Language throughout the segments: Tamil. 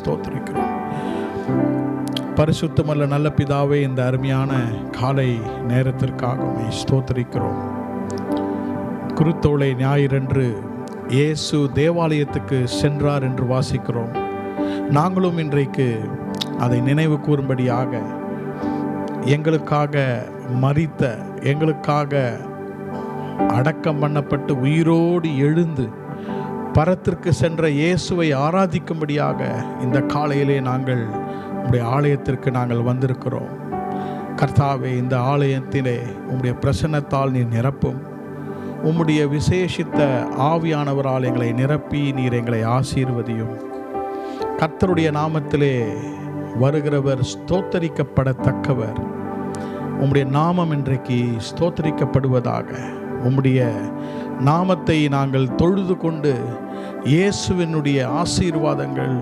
ஸ்தோத்திரிக்கிறோம். பரிசுத்தமல்ல நல்ல பிதாவே, இந்த அருமையான காலை நேரத்திற்காக ஸ்தோத்திரிக்கிறோம். குருத்தோலை ஞாயிறன்று இயேசு தேவாலயத்துக்கு சென்றார் என்று வாசிக்கிறோம். நாங்களும் இன்றைக்கு அதை நினைவு கூறும்படியாக எங்களுக்காக மரித்த, எங்களுக்காக அடக்கம் பண்ணப்பட்டு உயிரோடு எழுந்து பரத்திற்கு சென்ற இயேசுவை ஆராதிக்கும்படியாக இந்த காலையிலே நாங்கள் உம்முடைய ஆலயத்திற்கு நாங்கள் வந்திருக்கிறோம். கர்த்தாவே, இந்த ஆலயத்திலே உம்முடைய பிரசன்னத்தால் நீர் நிரப்பும். உம்முடைய விசேஷித்த ஆவியானவரால் எங்களை நிரப்பி நீர் எங்களை ஆசீர்வதியும். கர்த்தருடைய நாமத்திலே வருகிறவர் ஸ்தோத்தரிக்கப்படத்தக்கவர். உம்முடைய நாமம் இன்றைக்கு ஸ்தோத்தரிக்கப்படுவதாக. உம்முடைய நாமத்தை நாங்கள் தொழுது கொண்டு இயேசுவினுடைய ஆசீர்வாதங்கள்,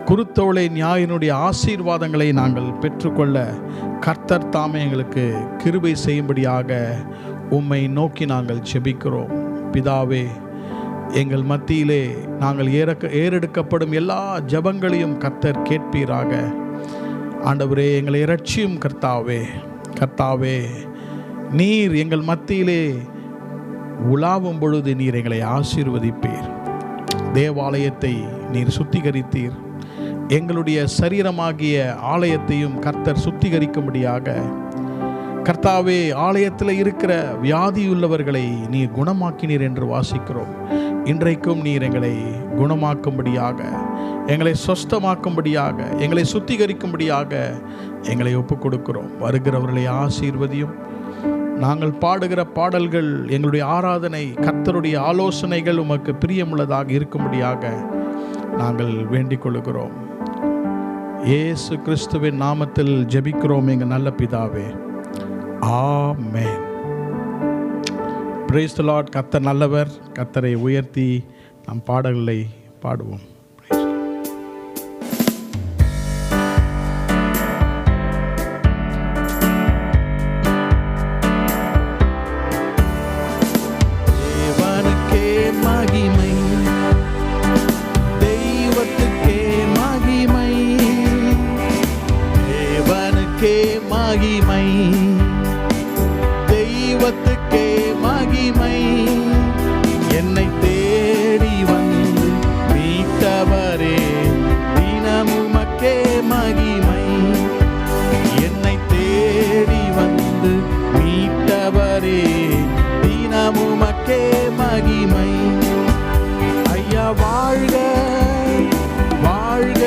குருத்தோலை ஞாயினுடைய ஆசீர்வாதங்களை நாங்கள் பெற்றுக்கொள்ள கர்த்தர் தாமே எங்களுக்கு கிருபை செய்யும்படியாக உம்மை நோக்கி நாங்கள் ஜெபிக்கிறோம். பிதாவே, எங்கள் மத்தியிலே நாங்கள் ஏறெடுக்கப்படும் எல்லா ஜெபங்களையும் கர்த்தர் கேட்பீராக. ஆண்டவரே, எங்களை இரட்சியும் கர்த்தாவே. கர்த்தாவே, நீர் எங்கள் மத்தியிலே உலாவும் பொழுது நீர் எங்களை ஆசீர்வதிப்பீர். தேவாலயத்தை நீர் சுத்திகரித்தீர். எங்களுடைய சரீரமாகிய ஆலயத்தையும் கர்த்தர் சுத்திகரிக்கும்படியாக கர்த்தாவே, ஆலயத்தில் இருக்கிற வியாதியுள்ளவர்களை நீர் குணமாக்கினீர் என்று வாசிக்கிறோம். இன்றைக்கும் நீர் எங்களை குணமாக்கும்படியாக, எங்களை சொஸ்தமாக்கும்படியாக, எங்களை சுத்திகரிக்கும்படியாக எங்களை ஒப்புக் கொடுக்கிறோம். வருகிறவர்களை ஆசீர்வதியும். நாங்கள் பாடுகிற பாடல்கள், எங்களுடைய ஆராதனை, கர்த்தருடைய ஆலோசனைகள் உமக்கு பிரியமுள்ளதாக இருக்கும்படியாக நாங்கள் வேண்டிக் கொள்கிறோம். இயேசு கிறிஸ்துவின் நாமத்தில் ஜெபிக்கிறோம் எங்கள் நல்ல பிதாவே, ஆமென். Price the Lord. கர்த்தர் நல்லவர். கர்த்தரை உயர்த்தி நம் பாடல்களை பாடுவோம். மகிமை, தெய்வத்துக்கே மகிமை, என்னை தேடி வந்து மீட்டவரே தினமுமக்கே மகிமை, என்னை தேடி வந்து மீட்டவரே தினமுமக்கே மகிமை. ஐயா வாழ்க வாழ்க,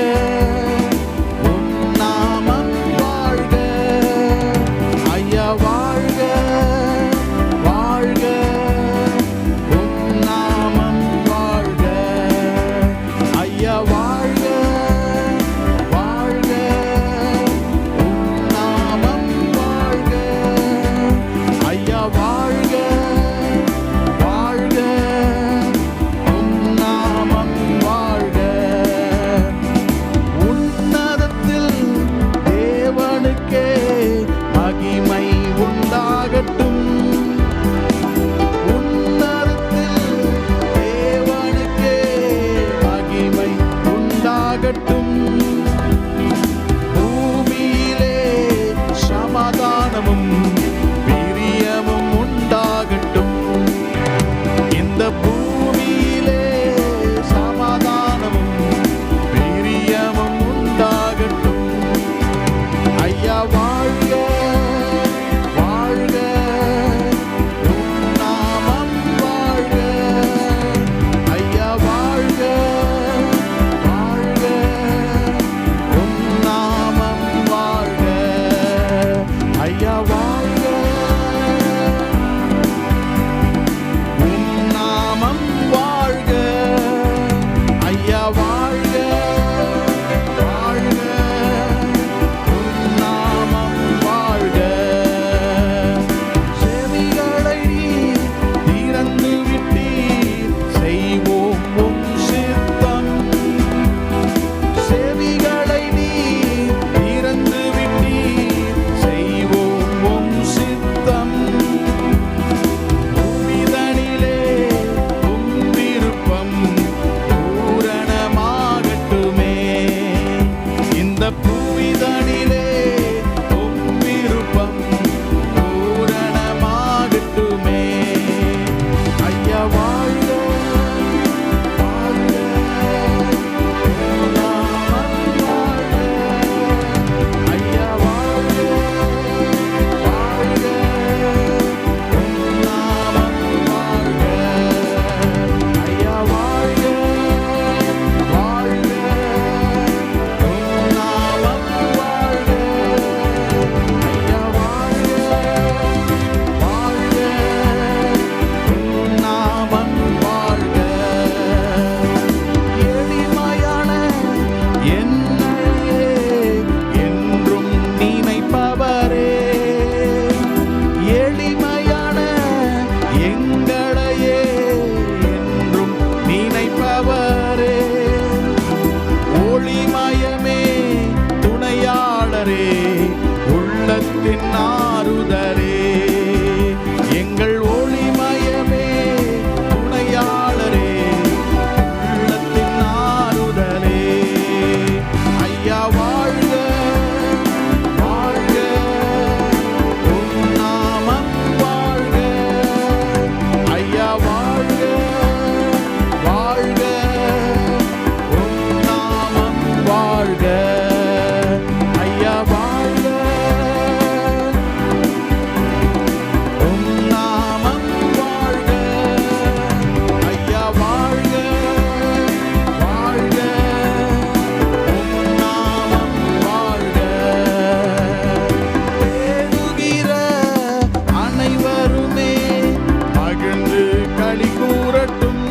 களி கூறட்டும்.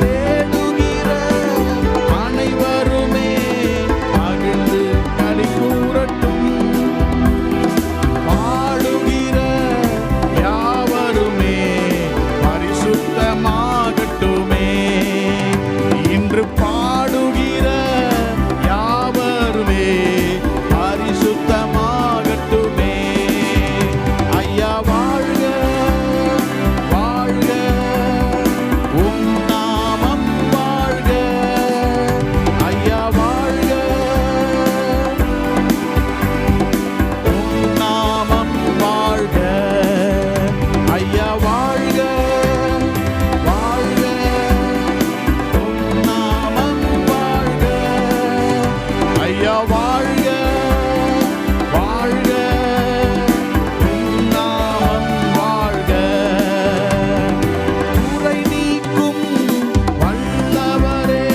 தேடுகிற அனைவருமே மகிழ்ந்து களி கூறட்டும். பாடுகிற யாவருமே பரிசுத்தமாகட்டுமே. இன்று பாடுகிற யாவருமே பரிசுத்தமாகட்டுமே. ஐயா வாழ்க வாழ்க, உம் நாமம் வாழ்க. ஐயா வாழ்க, உம் நாமம் வாழ்க. ஐயா வாழ்க வாழ்க, உம் நாமம் வாழ்க. ஐயா வாழ்க வாழ்க, உம் நாமம் வாழ்க. குறை நீக்கும் வல்லவரே,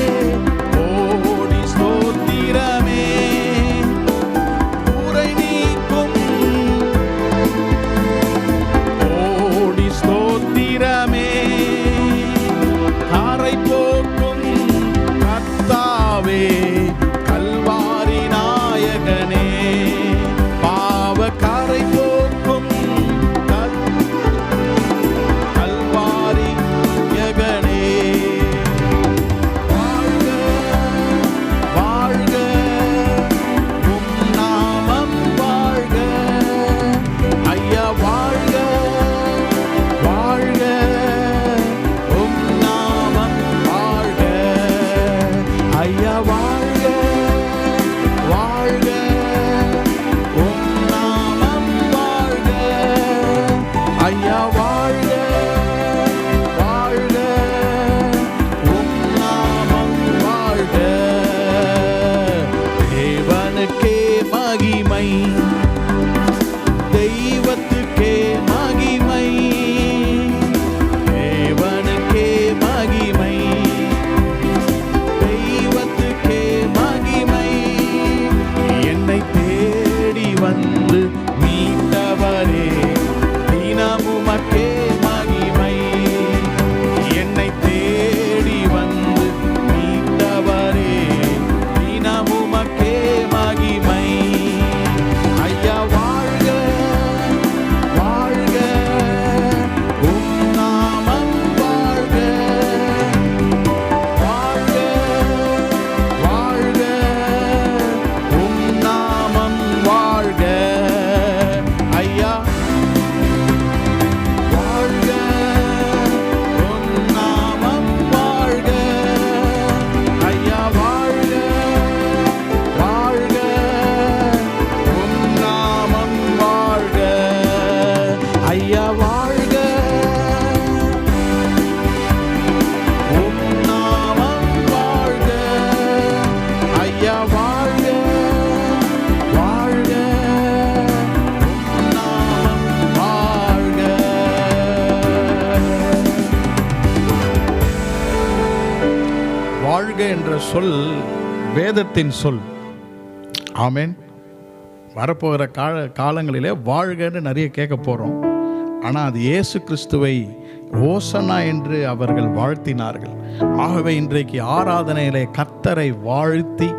கோடி ஸ்தோத்திரமே. குறை நீக்கும் கோடி ஸ்தோத்திரமே. கரை போக்கும் கர்த்தாவே, கல்வாரி நாயகனே. பாவ கரை போக்கும் கல்வாரி யகனே. வாழ்க வாழ்க, உம் நாமம் வாழ்க. ஐயா வாழ்க வாழ்க, உம் நாமம் வாழ்க. ஐயா வாழ்க வாழ்க, உம் நாமம் வாழ்க. ஐயா வாழ்க வாழ்க, உம் நாமம் வாழ்க. தேவனுக்கே மகிமை, தெய்வத்துக்கே மகிமை. தேவனுக்கே மகிமை, தெய்வத்துக்கே மகிமை. என்னை தேடி வந்து மீட்டவரே, தினமுமக்கே மகிமை. என்னை தேடி வந்து மீட்டவரே, தினமுமக்கே மகிமை. ஐயா வாழ்க வாழ்க, உம் நாமம் வாழ்க. வாழ்க வாழ்க, உம் நாமம் வாழ்க. ஐயா வாழ்க, உம் நாமம் வாழ்க. ஐயா வாழ்க வாழ்க, உம் நாமம் வாழ்க. ஐயா வாழ்க, உம் நாமம் வாழ்க. ஐயா வாழ்க வாழ்க, உம் நாமம் வாழ்க. வாழ்க என்ற சொல் வேதத்தின் சொல். ஆமென். வரப்போகிற காலங்களிலே வாழ்கன்னு நிறைய கேட்க போகிறோம். ஆனால் அது இயேசு கிறிஸ்துவை ஓசன்னா என்று அவர்கள் வாழ்த்தினார்கள். ஆகவே இன்றைக்கு ஆராதனையிலே கர்த்தரை வாழ்த்தி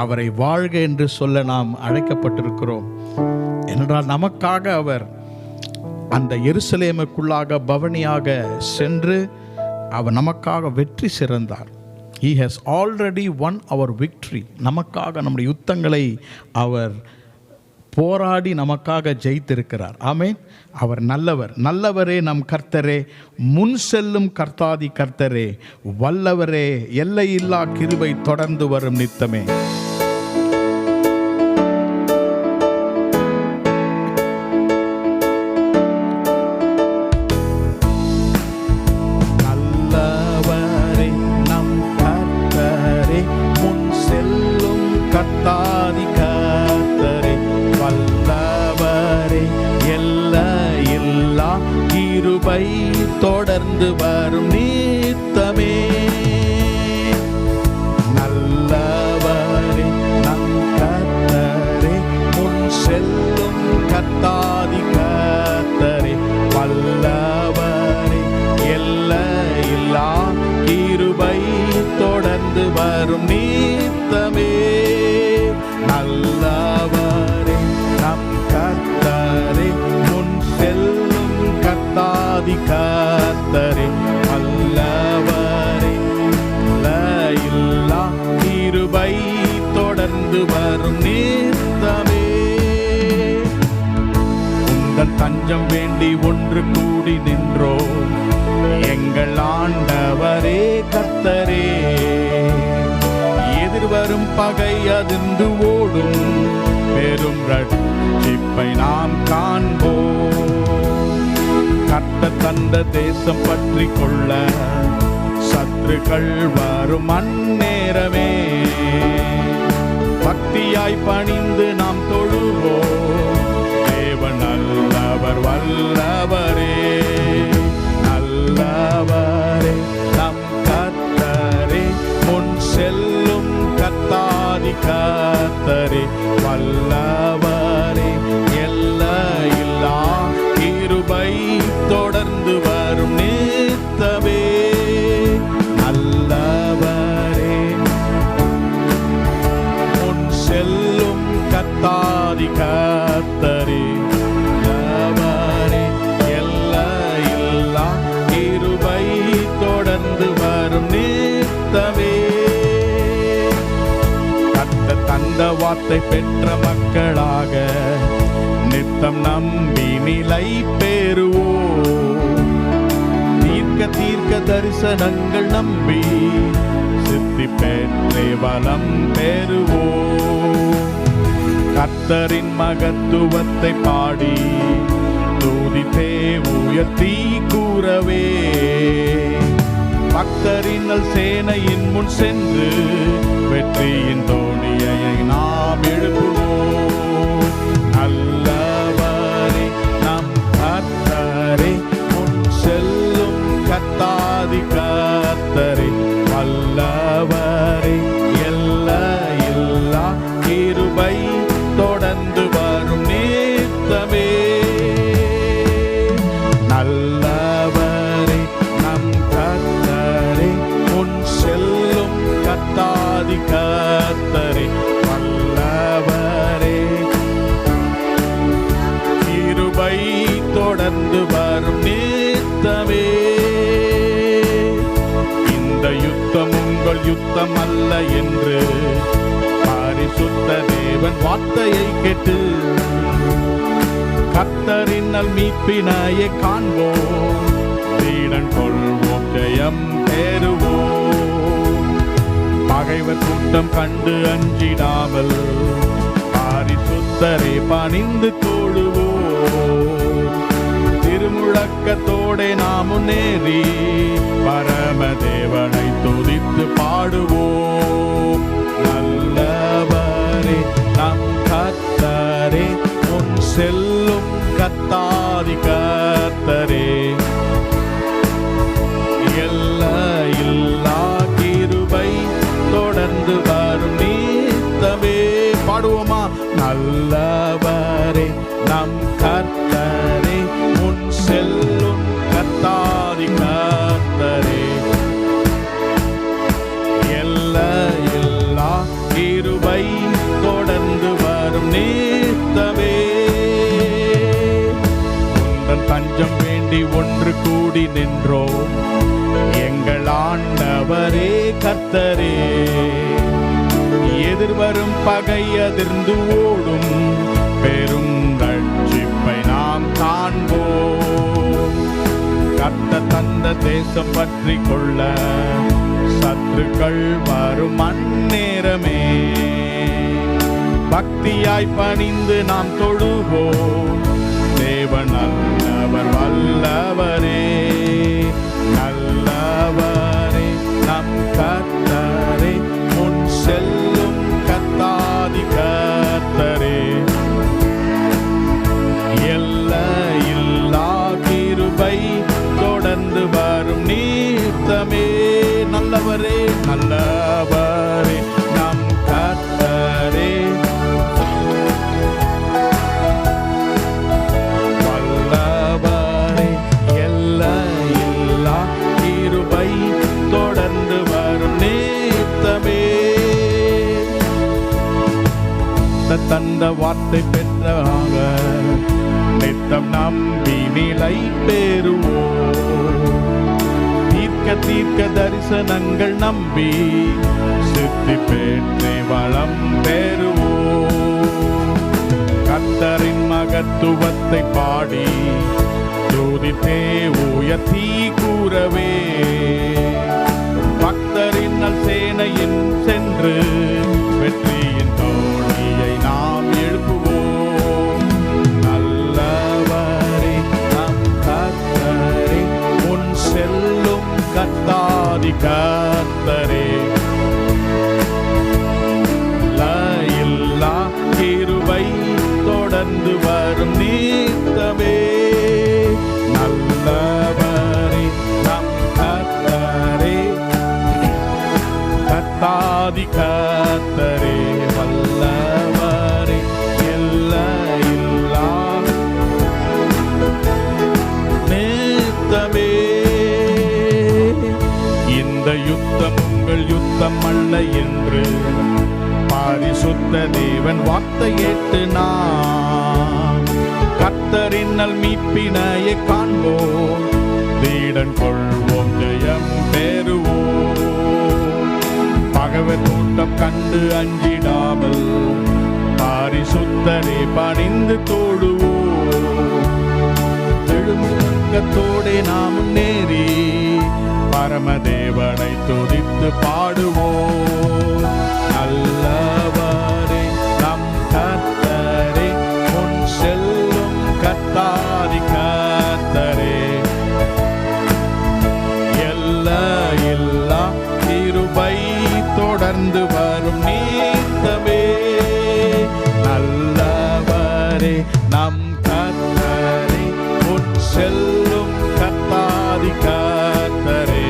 அவரை வாழ்க என்று சொல்ல நாம் அழைக்கப்பட்டிருக்கிறோம். என்றால் நமக்காக அவர் அந்த எருசலேமுக்குள்ளாக பவனியாக சென்று அவர் நமக்காக வெற்றி சிறந்தார். He has already won our victory. நமக்காக நம்முடைய யுத்தங்களை அவர் போராடி நமக்காக ஜெயித்திருக்கிறார். ஆமென். அவர் நல்லவர். நல்லவரே நம் கர்த்தரே, முன் செல்லும் கர்த்தாதி கர்த்தரே, வல்லவரே, எல்லையில்லா கிருபை தொடர்ந்து வரும் நித்தமே. நல்லவரே நம் கர்த்தரே, முன் செல்லும் கர்த்தாதி கர்த்தரே, வல்லவரே, எல்லையில்லா கிருபை தொடர்ந்து வரும் நித்தமே. நல்லவரே நம் கர்த்தரே, முன் செல்லும் கர்த்தாதி கர்த்தரே, வல்லவரே, கர்த்தரே வல்லவரே. இல்லா கிருபை தொடர்ந்து வரும் நித்தமே. உந்தன் தஞ்சம் வேண்டி ஒன்று கூடி நின்றோ எங்கள் ஆண்டவரே கர்த்தரே. எதிர்வரும் பகை அதிர்ந்து ஓடும் பெரும் ரட்சிப்பை நாம் காண்போம். கர்த்தர் தந்த தேசம் பற்றி கொள்ள சத்துருக்கள் வரும் அந்நேரமே. பக்தியாய் பணிந்து நாம் தொழுவோம். தேவன் நல்லவர் வல்லவரே. நல்லவரே நம் கர்த்தரே. முன் செல்லும் கர்த்தாதி கர்த்தரே வல்லவரே. எல்லையில்லா கிருபை தொடர்ந்து வரும் நித்தமே. நல்லவரே முன் செல்லும் கர்த்தாதி கர்த்தரே வல்லவரே. எல்லையில்லா கிருபை தொடர்ந்து வரும் நித்தமே. கர்த்தர் தந்த வார்த்தை பெற்ற மக்களாக நித்தம் நம்பி நிலை பெறுவோம். தீர்க்க தரிசனங்கள் நம்பி சித்தி பெற்றே பலம் பெறுவோம். கர்த்தரின் மகத்துவத்தை பாடி துதித்தே உயர்த்தி கூறவே. பக்தரின் சேனையின் முன் சென்று வெற்றியின் தோணியை நாம் எழுப்புவோம். நல்லவரே நம் கர்த்தரே. முன் செல்லும் கர்த்தாதி கர்த்தரே வல்லவரே. எல்லையில்லா கிருபை தொடர்ந்து வரும் நித்தமே. நல்லவரே நம் கர்த்தரே. முன் செல்லும் கர்த்தாதி கர்த்தரே வல்லவரே. கிருபை தொடர்ந்து வரும் நித்தமே. இந்த யுத்தம் உங்கள் யுத்தம் அல்ல என்று பரிசுத்த தேவன் வார்த்தையை கேட்டு கர்த்தரினால் மீட்பினையே காண்போம். தீடன் கொள்வோம் ஜெயம் பெறுவோம். பகைவர் கூட்டம் கண்டு அஞ்சிடாமல் பரிசுத்தரை பணிந்து தொழுவோம். திருமுழக்கத்தோடே நாம் முன்னேறி பரமதேவனை துதித்து பாடுவோம். நல்லவரே நம் கர்த்தரே. முன் செல்லும் கர்த்தாதி கர்த்தரே. எல்லையில்லா கிருபை தொடர்ந்து வரும் நித்தமே. பாடுவோமா? நல்லவரே நம் கர்த்தரே. முன் செல்லும் கர்த்தாதி கர்த்தரே. எல்லையில்லா கிருபை தொடர்ந்து வரும் நித்தமே. உந்தன் தஞ்சம் வேண்டி ஒன்று கூடி நின்றோம் எங்கள் ஆண்டவரே கர்த்தரே. எதிர்வரும் பகை அதிர்ந்து ஓடும் பெரும் ரட்சிப்பை நாம் காண்போம். கர்த்தர் தந்த தேசம் பற்றி கொள்ள சத்துருக்கள் வரும் அந்நேரமே. பக்தியாய் பணிந்து நாம் தொழுவோம். தேவன் நல்லவர் வல்லவரே. நல்லவரே நம் கர்த்தரே. முன் செல்லும் கர்த்தாதி கர்த்தரே. எல்லையில்லா கிருபை தொடர்ந்து வரும் நித்தமே. நல்லவரே நல்லவரே நம் கர்த்தரே. வல்லவரே எல்லையில்லா கிருபை தொடர்ந்து வரும் நித்தமே. தந்த வார்த்தை பெற்றவராக நித்தம் நம்பி நிலை பெறுவோம். தீர்க்க தரிசனங்கள் நம்பி சித்தி பெற்று வளம் பெறுவோம். கர்த்தரின் மகத்துவத்தை பாடி துதித்தே உயர்த்தி கூறவே பக்தரின் சேனையின் சென்று வெற்றியின் தோணியை நாம் எழுப்புவோம். நல்லவரே நம் கர்த்தரே, முன் செல்லும் கர்த்தாதி கர்த்தரே, இல்லா கிருபை தொடர்ந்து வரும் நீத்தமே. நல்லவரே நம் கர்த்தரே, கர்த்தாதி கர்த்தரே, வல்லவரே, எல்லையில்லா நீத்தமே. இந்த யுத்தம் உங்கள் யுத்தம் அல்ல என்று பரிசுத்த தேவன் வார்த்தை ஏற்று நாம் கர்த்தரின் மீட்பினையை காண்போம். தீடன் கொள்வோம், ஜெயம் பெறுவோம். பகவர் கூட்டம் கண்டு அஞ்சிடாமல் பரிசுத்தரை பணிந்து தோடுவோம். எழுமுகத்தோடே நாம் முன்னேறி பரமதேவனை துதித்து பாடுவோம். நல்லவரே நம் கர்த்தரே, முன் செல்லும் கர்த்தாதி கர்த்தரே, எல்லையில்லா கிருபை தொடர்ந்து வரும் நீத்தமே. நல்லவரே நம் கர்த்தரே, முன் செல்லும் கர்த்தாதி கர்த்தரே,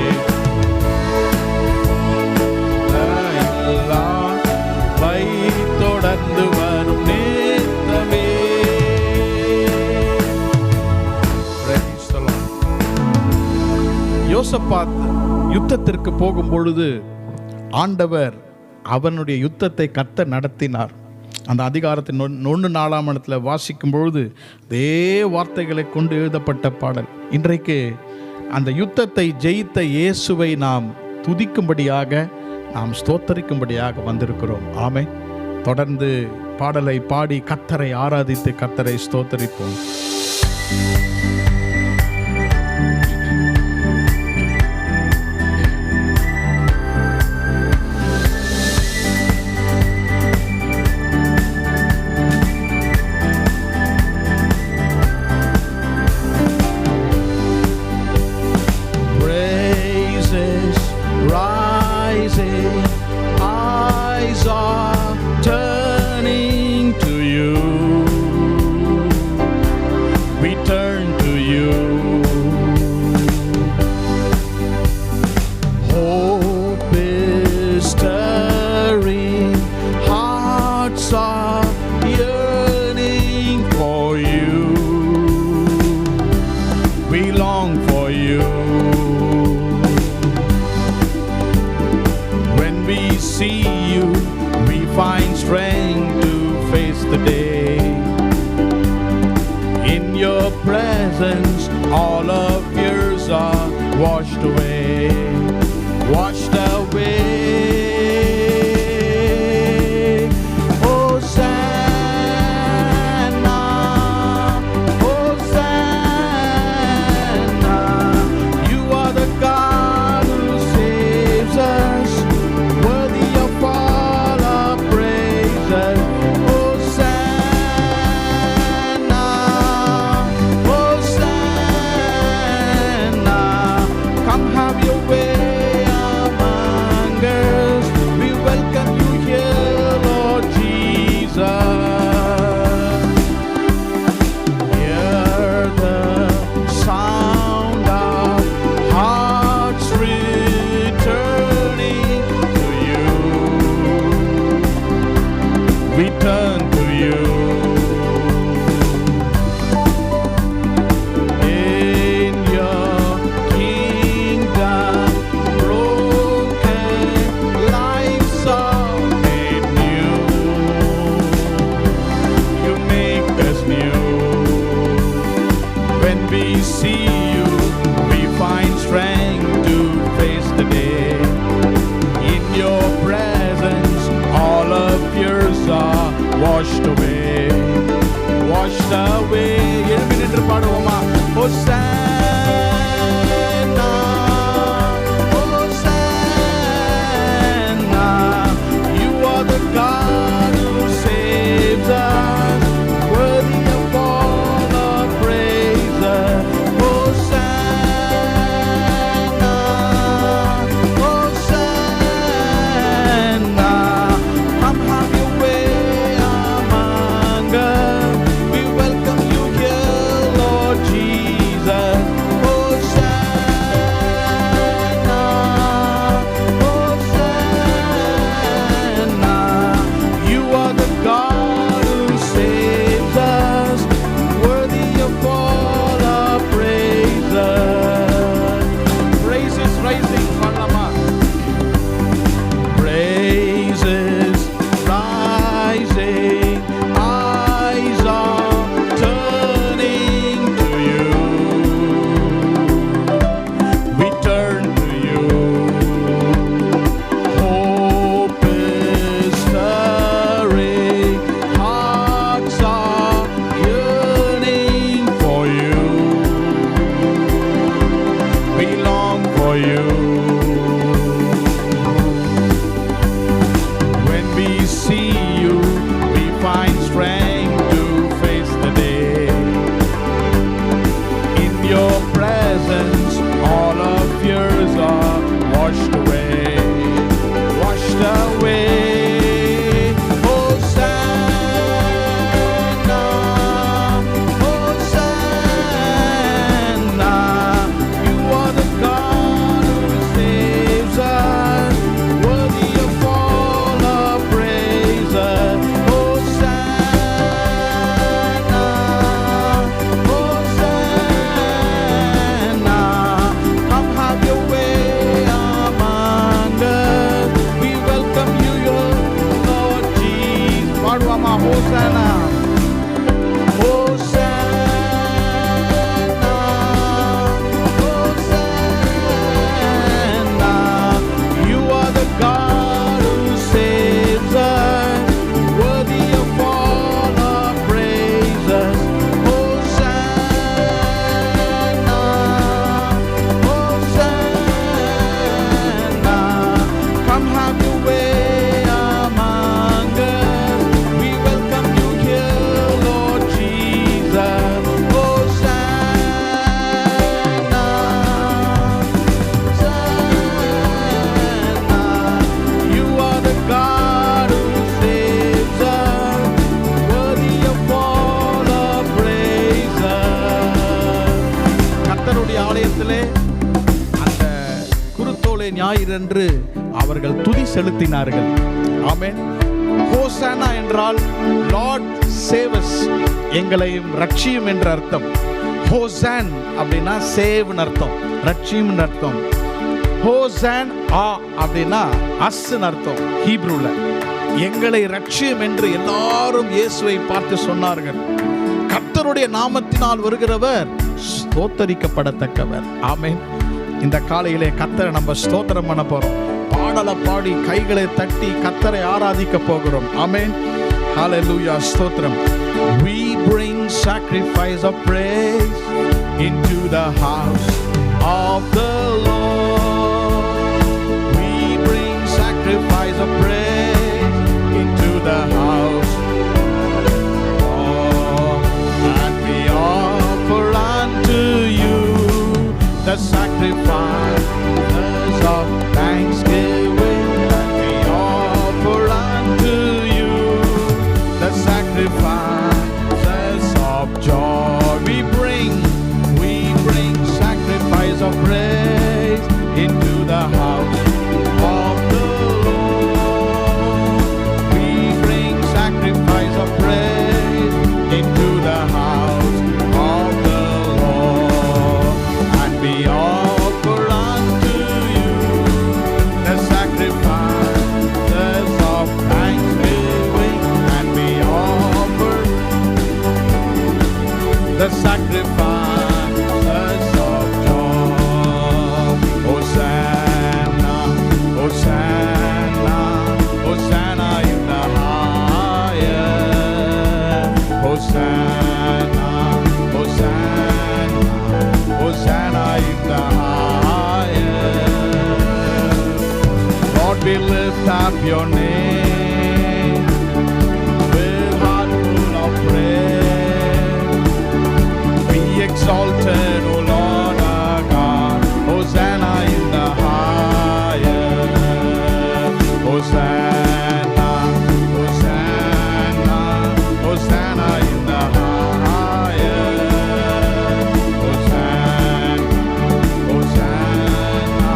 தொடர்ந்து வரும் நேர்த்தமே. யோசபாத் யுத்தத்திற்கு போகும் பொழுது ஆண்டவர் அவனுடைய யுத்தத்தை கர்த்தர் நடத்தினார். அந்த அதிகாரத்தின் 1:4 வாசிக்கும் பொழுது அதே வார்த்தைகளை கொண்டு எழுதப்பட்ட பாடல். இன்றைக்கு அந்த யுத்தத்தை ஜெயித்த இயேசுவை நாம் துதிக்கும்படியாக, நாம் ஸ்தோத்தரிக்கும்படியாக வந்திருக்கிறோம். ஆமென். தொடர்ந்து பாடலை பாடி கர்த்தரை ஆராதித்து கர்த்தரை ஸ்தோத்தரிப்போம். Praises rising, eyes are turning to you. We turn to you. Hope is stirring, hearts are yearning for you. We long for you. When we see you, we find strength to face the day. In your presence, all of fears are washed away, washed away. Hosanna, Hosanna, you are the God who saves us, worthy of all our praises. Hosanna, Hosanna, come have your way among us. We welcome you here, Lord Jesus. Hear the sound of hearts returning to you. We turn to you. In your kingdom, Pentecost ஞாயிறன்று அவர்கள் துதி செலுத்தினார்கள். ஆமென். ஹோசானா என்றால் லார்ட் சேவ் அஸ், எங்களையும் ரட்சியும் என்ற அர்த்தம். ஹோசான் அப்படின்னா சேவ் அர்த்தம், ரட்சியும் அர்த்தம். ஹோசான் ஆ அப்படின்னா அஸ் அர்த்தம் ஹீப்ரூல. எங்களை ரட்சியும் என்று எல்லாரும் இயேசுவை பார்த்து சொன்னார்கள். கர்த்தருடைய நாமத்தினால் வருகிறவர் ஸ்தோத்தரிக்கப்படத்தக்கவர். ஆமென். இந்த காலையிலே கர்த்தரை நம்ம ஸ்தோத்திரம் பண்ண போறோம். பாடலை பாடி கைகளை தட்டி கர்த்தரை ஆராதிக்க போகிறோம். ஆமென். ஹalleluya. ஸ்தோத்திரம். We bring sacrifice of praise into the house of the Lord. We bring sacrifice of praise into the house and we offer unto you the sacrifice of thanksgiving, and we offer unto you the sacrifices of joy. We bring sacrifice of praise into the house of the Lord. We bring sacrifice of praise into the house of the Lord, and we offer unto you the sacrifices of thanksgiving, and we offer the sacrifices of joy. Hosanna, Hosanna, Hosanna in the highest. Hosanna, Hosanna, Hosanna in the highest. Lord, we lift up your name with heart full of praise. Be exalted, O Lord our God. Hosanna in the highest. Hosanna, Hosanna, Hosanna in the highest. Hosanna, Hosanna,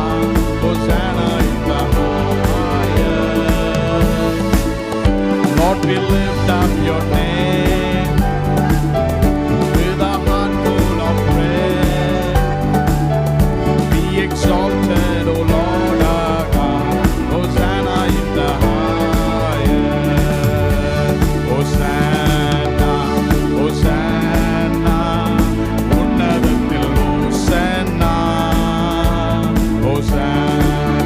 Hosanna in the highest. Lord, we lift up your name with a heart full of praise. Be exalted, O Lord our God. Hosanna in the highest. Hosanna, Hosanna, உன்னதத்தில் Hosanna, Hosanna,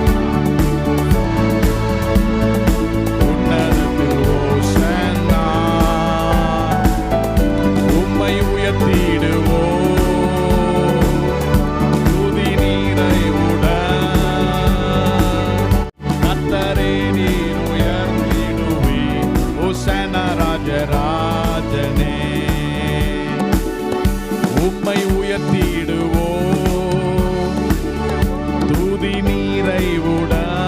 உன்னதத்தில் Hosanna. உம்மை உயர்த்திடுவோம் துதி நிறைவுடன். கர்த்தரே நீர் உயர்ந்திடுவீர். ஹோசன்னா ராஜராஜனே. உம்மை உயர்த்திடுவோம் துதி நிறைவுடன்.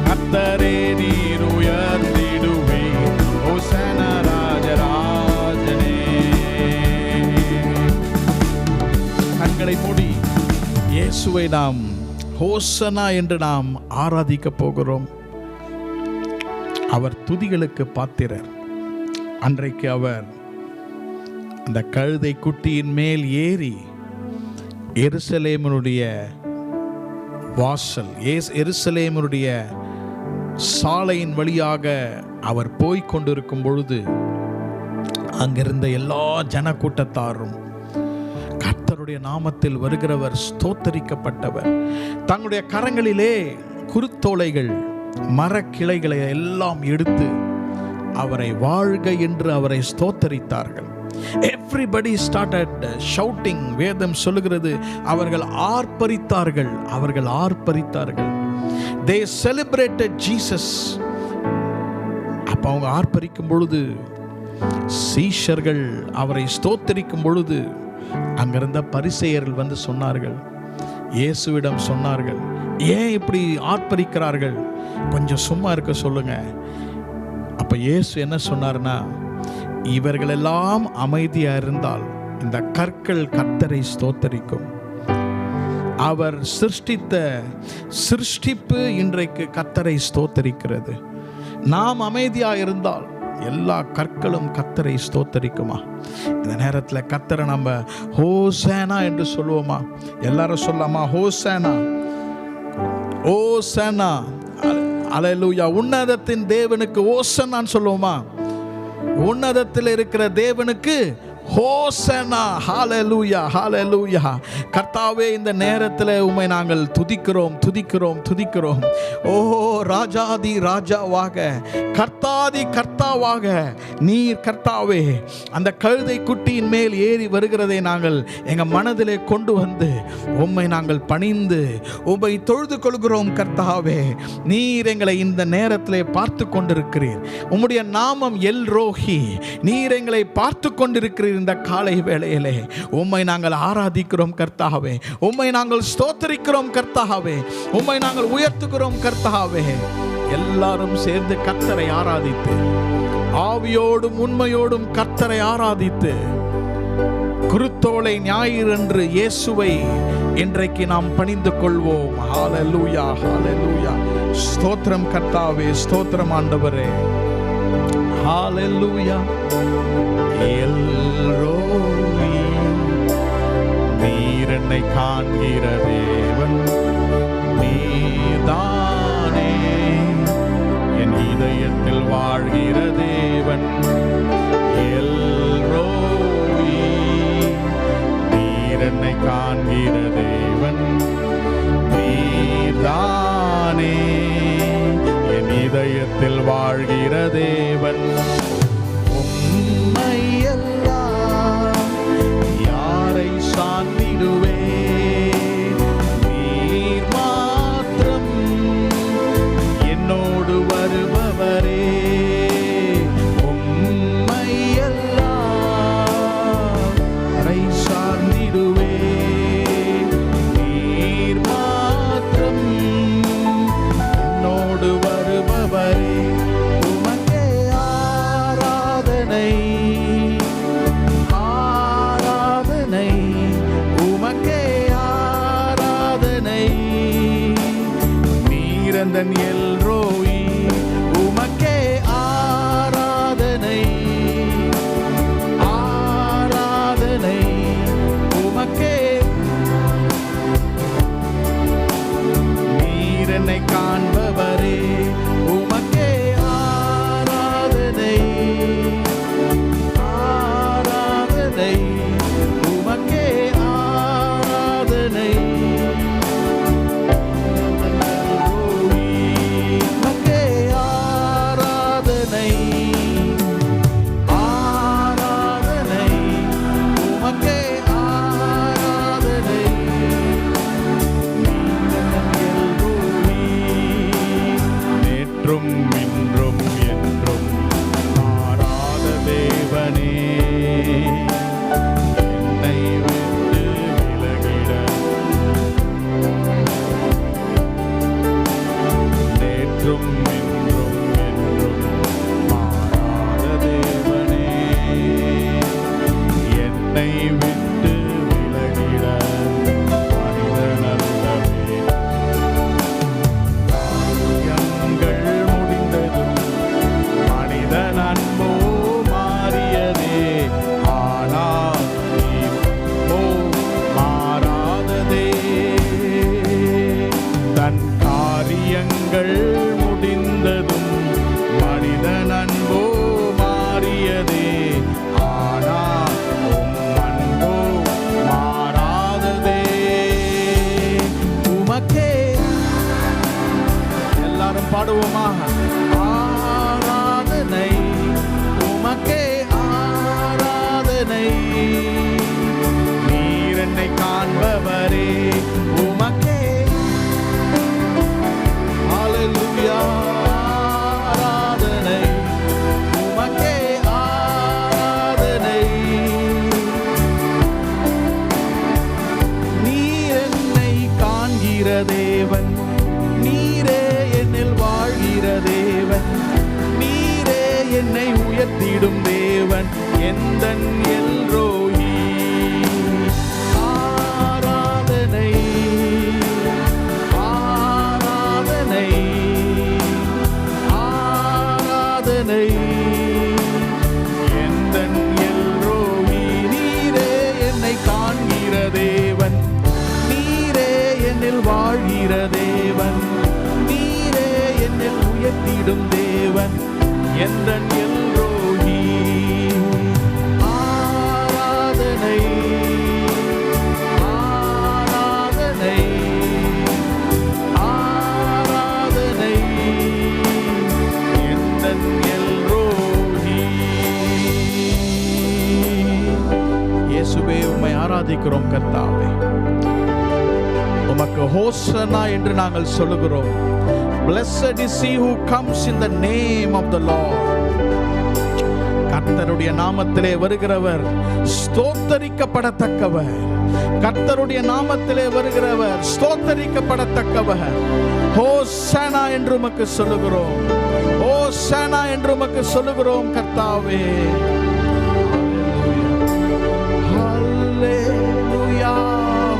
கர்த்தரே நீர் உயர்ந்திடுவீர். ஹோசன்னா ராஜராஜனே. கண்களை மூடி இயேசுவை நாம் ஹோசன்னா என்று நாம் ஆராதிக்க போகிறோம். அவர் துதிகளுக்கு பாத்திரர். அன்றைக்கு அவர் அந்த கழுதை குட்டியின் மேல் ஏறி எருசலேமினுடைய வாசல், எருசலேமினுடைய சாலையின் வழியாக அவர் போய்க் கொண்டிருக்கும் பொழுது அங்கிருந்த எல்லா ஜனக்கூட்டத்தாரும் கர்த்தருடைய நாமத்தில் வருகிறவர் ஸ்தோத்தரிக்கப்பட்டவர், தங்களுடைய கரங்களிலே குருத்தோலைகள் மரக்கிளைகளை எல்லாம் எடுத்து அவரை வாழ்க என்று அவரை ஸ்தோத்தரித்தார்கள். Everybody started shouting. வேதம் சொல்லுகிறது அவர்கள் ஆர்ப்பரித்தார்கள், அவர்கள் ஆர்ப்பரித்தார்கள். They celebrated Jesus. அப்ப அவங்க ஆர்ப்பரிக்கும் பொழுது சீஷர்கள் அவரை ஸ்தோத்தரிக்கும் பொழுது அங்கிருந்த பரிசேயர்கள் வந்து சொன்னார்கள், இயேசுவிடம் சொன்னார்கள், ஏன் இப்படி ஆர்ப்பரிக்கிறார்கள், கொஞ்சம் சும்மா இருக்க சொல்லுங்க. அப்ப இயேசு என்ன சொன்னார்னா, இவர்களெல்லாம் அமைதியா இருந்தால் இந்த கற்கள் கர்த்தரை ஸ்தோத்தரிக்கும். அவர் சிருஷ்டித்த சிருஷ்டிப்பு இன்றைக்கு கர்த்தரை ஸ்தோத்தரிக்கிறது. நாம் அமைதியாக இருந்தால் எல்லா கற்களும் கர்த்தரை ஸ்தோத்தரிக்குமா? இந்த நேரத்தில் கர்த்தரை நம்ம ஹோசேனா என்று சொல்லுவோமா? எல்லாரும் சொல்லலாமா? ஹோசேனா, ஓசேனா, அல்லேலூயா. உன்னதத்தின் தேவனுக்கு ஓசனான்னு சொல்லுவோமா? உன்னதத்தில் இருக்கிற தேவனுக்கு ஹோசனா. ஹல்லேலூயா, ஹல்லேலூயா. கர்த்தாவே, இந்த நேரத்தில் உம்மை நாங்கள் துதிக்கிறோம், துதிக்கிறோம், துதிக்கிறோம். ஓ ராஜாதி ராஜாவாக, கர்த்தாதி கர்த்தாவாக நீர் கர்த்தாவே அந்த கழுதை குட்டியின் மேல் ஏறி வருகிறதை நாங்கள் எங்கள் மனதிலே கொண்டு வந்து உம்மை நாங்கள் பணிந்து உம்மை தொழுது கொள்கிறோம். கர்த்தாவே, நீர் எங்களை இந்த நேரத்திலே பார்த்து கொண்டிருக்கிறீர். உம்முடைய நாமம் எல் ரோஹி. நீர் எங்களை பார்த்து கொண்டிருக்கிறீர். இந்த காலை வேளையிலே உம்மை நாங்கள் ஆராதிக்கிறோம் கர்த்தாவே. உம்மை நாங்கள் ஸ்தோத்திரிக்கிறோம் கர்த்தாவே. உம்மை நாங்கள் உயர்த்துகிறோம் கர்த்தாவே. எல்லாரும் சேர்ந்து கர்த்தரை ஆராதித்து, ஆவியோடும் உண்மையோடும் கர்த்தரை ஆராதித்து, குருத்தோலை ஞாயிறு என்று இயேசுவை இன்றைக்கு நாம் பணிந்து கொள்வோம். ஹல்லேலூயா, ஹல்லேலூயா. ஸ்தோத்திரம் கர்த்தாவே, ஸ்தோத்திரம் ஆண்டவரே. ஹல்லேலூயா. எல்ரோயி, நீர் என்னை காண்கிற தேவன், நீதானே என் இதயத்தில் வாழ்கிற தேவன். எல்ரோயி, நீர் என்னை காண்கிற தேவன், நீதானே என் இதயத்தில் வாழ்கிற தேவன். யாரை சார்ந்திடுவே? நீர் மாத்திரம் என்னோடு வருபவரே. உம்மை யாரை சார்ந்திடுவே? நீர் மாத்திரம் என்னோடு வருபவரே. உமக்கே ஆராதனை, உமக்கே ஆராதனை. நீரந்தன் எல்ரோயி, உமக்கே ஆராதனை, ஆராதனை உமக்கே. நீரென்னை காண்பவரே, உமக்கே ஆராதனை, ஆராதனை உமக்கே ஆராதனை. உமக்கே ஆராதனை, ஆராதனை உமக்கே ஆராதனை. நேற்றும் இன்றும் என்றும் மாறாத தேவனே, என்னை விட்டு விலகிட. நேற்றும் இன்றும் என்றும் மாறாத தேவனே, என்னை விட்டு விலகிட மனிதனல்லவே. காரியங்கள் முடிந்ததும் மனிதன் அன்போ மாறியதே. ஆனால் நீரோ மாறாததே. தன் காரியங்கள் முடிந்ததும் மனிதன் அன்போ மாறியதே. ஆனால் உம் அன்போ மாறாததே. உமக்கே எல்லாரும் பாடுவோமாக. ஆராதனை உமக்கே ஆராதனை. நீர் என்னை காண்பவரே, உமக்கே. ஹல்லேலூயா. ஆராதனை உமக்கே ஆராதனை. நீர் என்னை காண்கிற தேவன், நீரே என்னில் வாழ்கிற தேவன், நீரே என்னை உயர்த்திடும் தேவன். எந்தன் எல்ரோயி, ஆராதனை என்னில் வாழ்கிற தேவன், நீரே என்னில் உயர்த்திடும் தேவன், எந்தன் எல்ரோஹி. ஆராதனை ஆராதனை ஆராதனை எந்தன் எல்ரோஹி. இயேசுவே, உம்மை ஆராதிக்கிறோம் கர்த்தாவே. உமக்கு ஹோசனா என்று நாங்கள் சொல்லுகிறோம். Blessed is he who comes in the name of the Lord. கர்த்தருடைய நாமத்திலே வருகிறவர் ஸ்தோத்தரிக்கப்படத்தக்கவர். கர்த்தருடைய நாமத்திலே வருகிறவர் ஸ்தோத்தரிக்கப்படத்தக்கவர். ஹோசனா என்று உமக்கு சொல்லுகிறோம். ஹோசனா என்று உமக்கு சொல்லுகிறோம் கர்த்தாவே. ஹல்லேலூயா,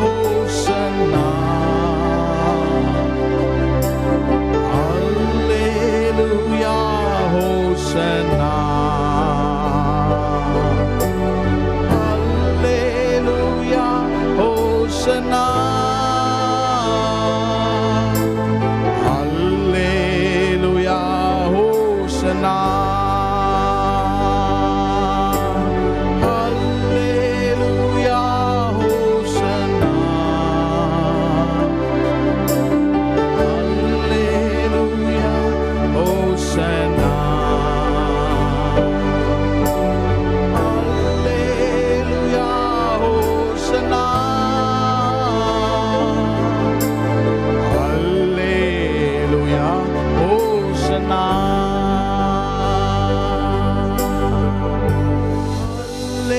ஹோசனா. Hallelujah, Hosanna. Hallelujah, Hosanna. Hallelujah, Hosanna. Hallelujah, Hosanna. Hallelujah, Hosanna. Hallelujah, Hosanna. Hallelujah, Hosanna.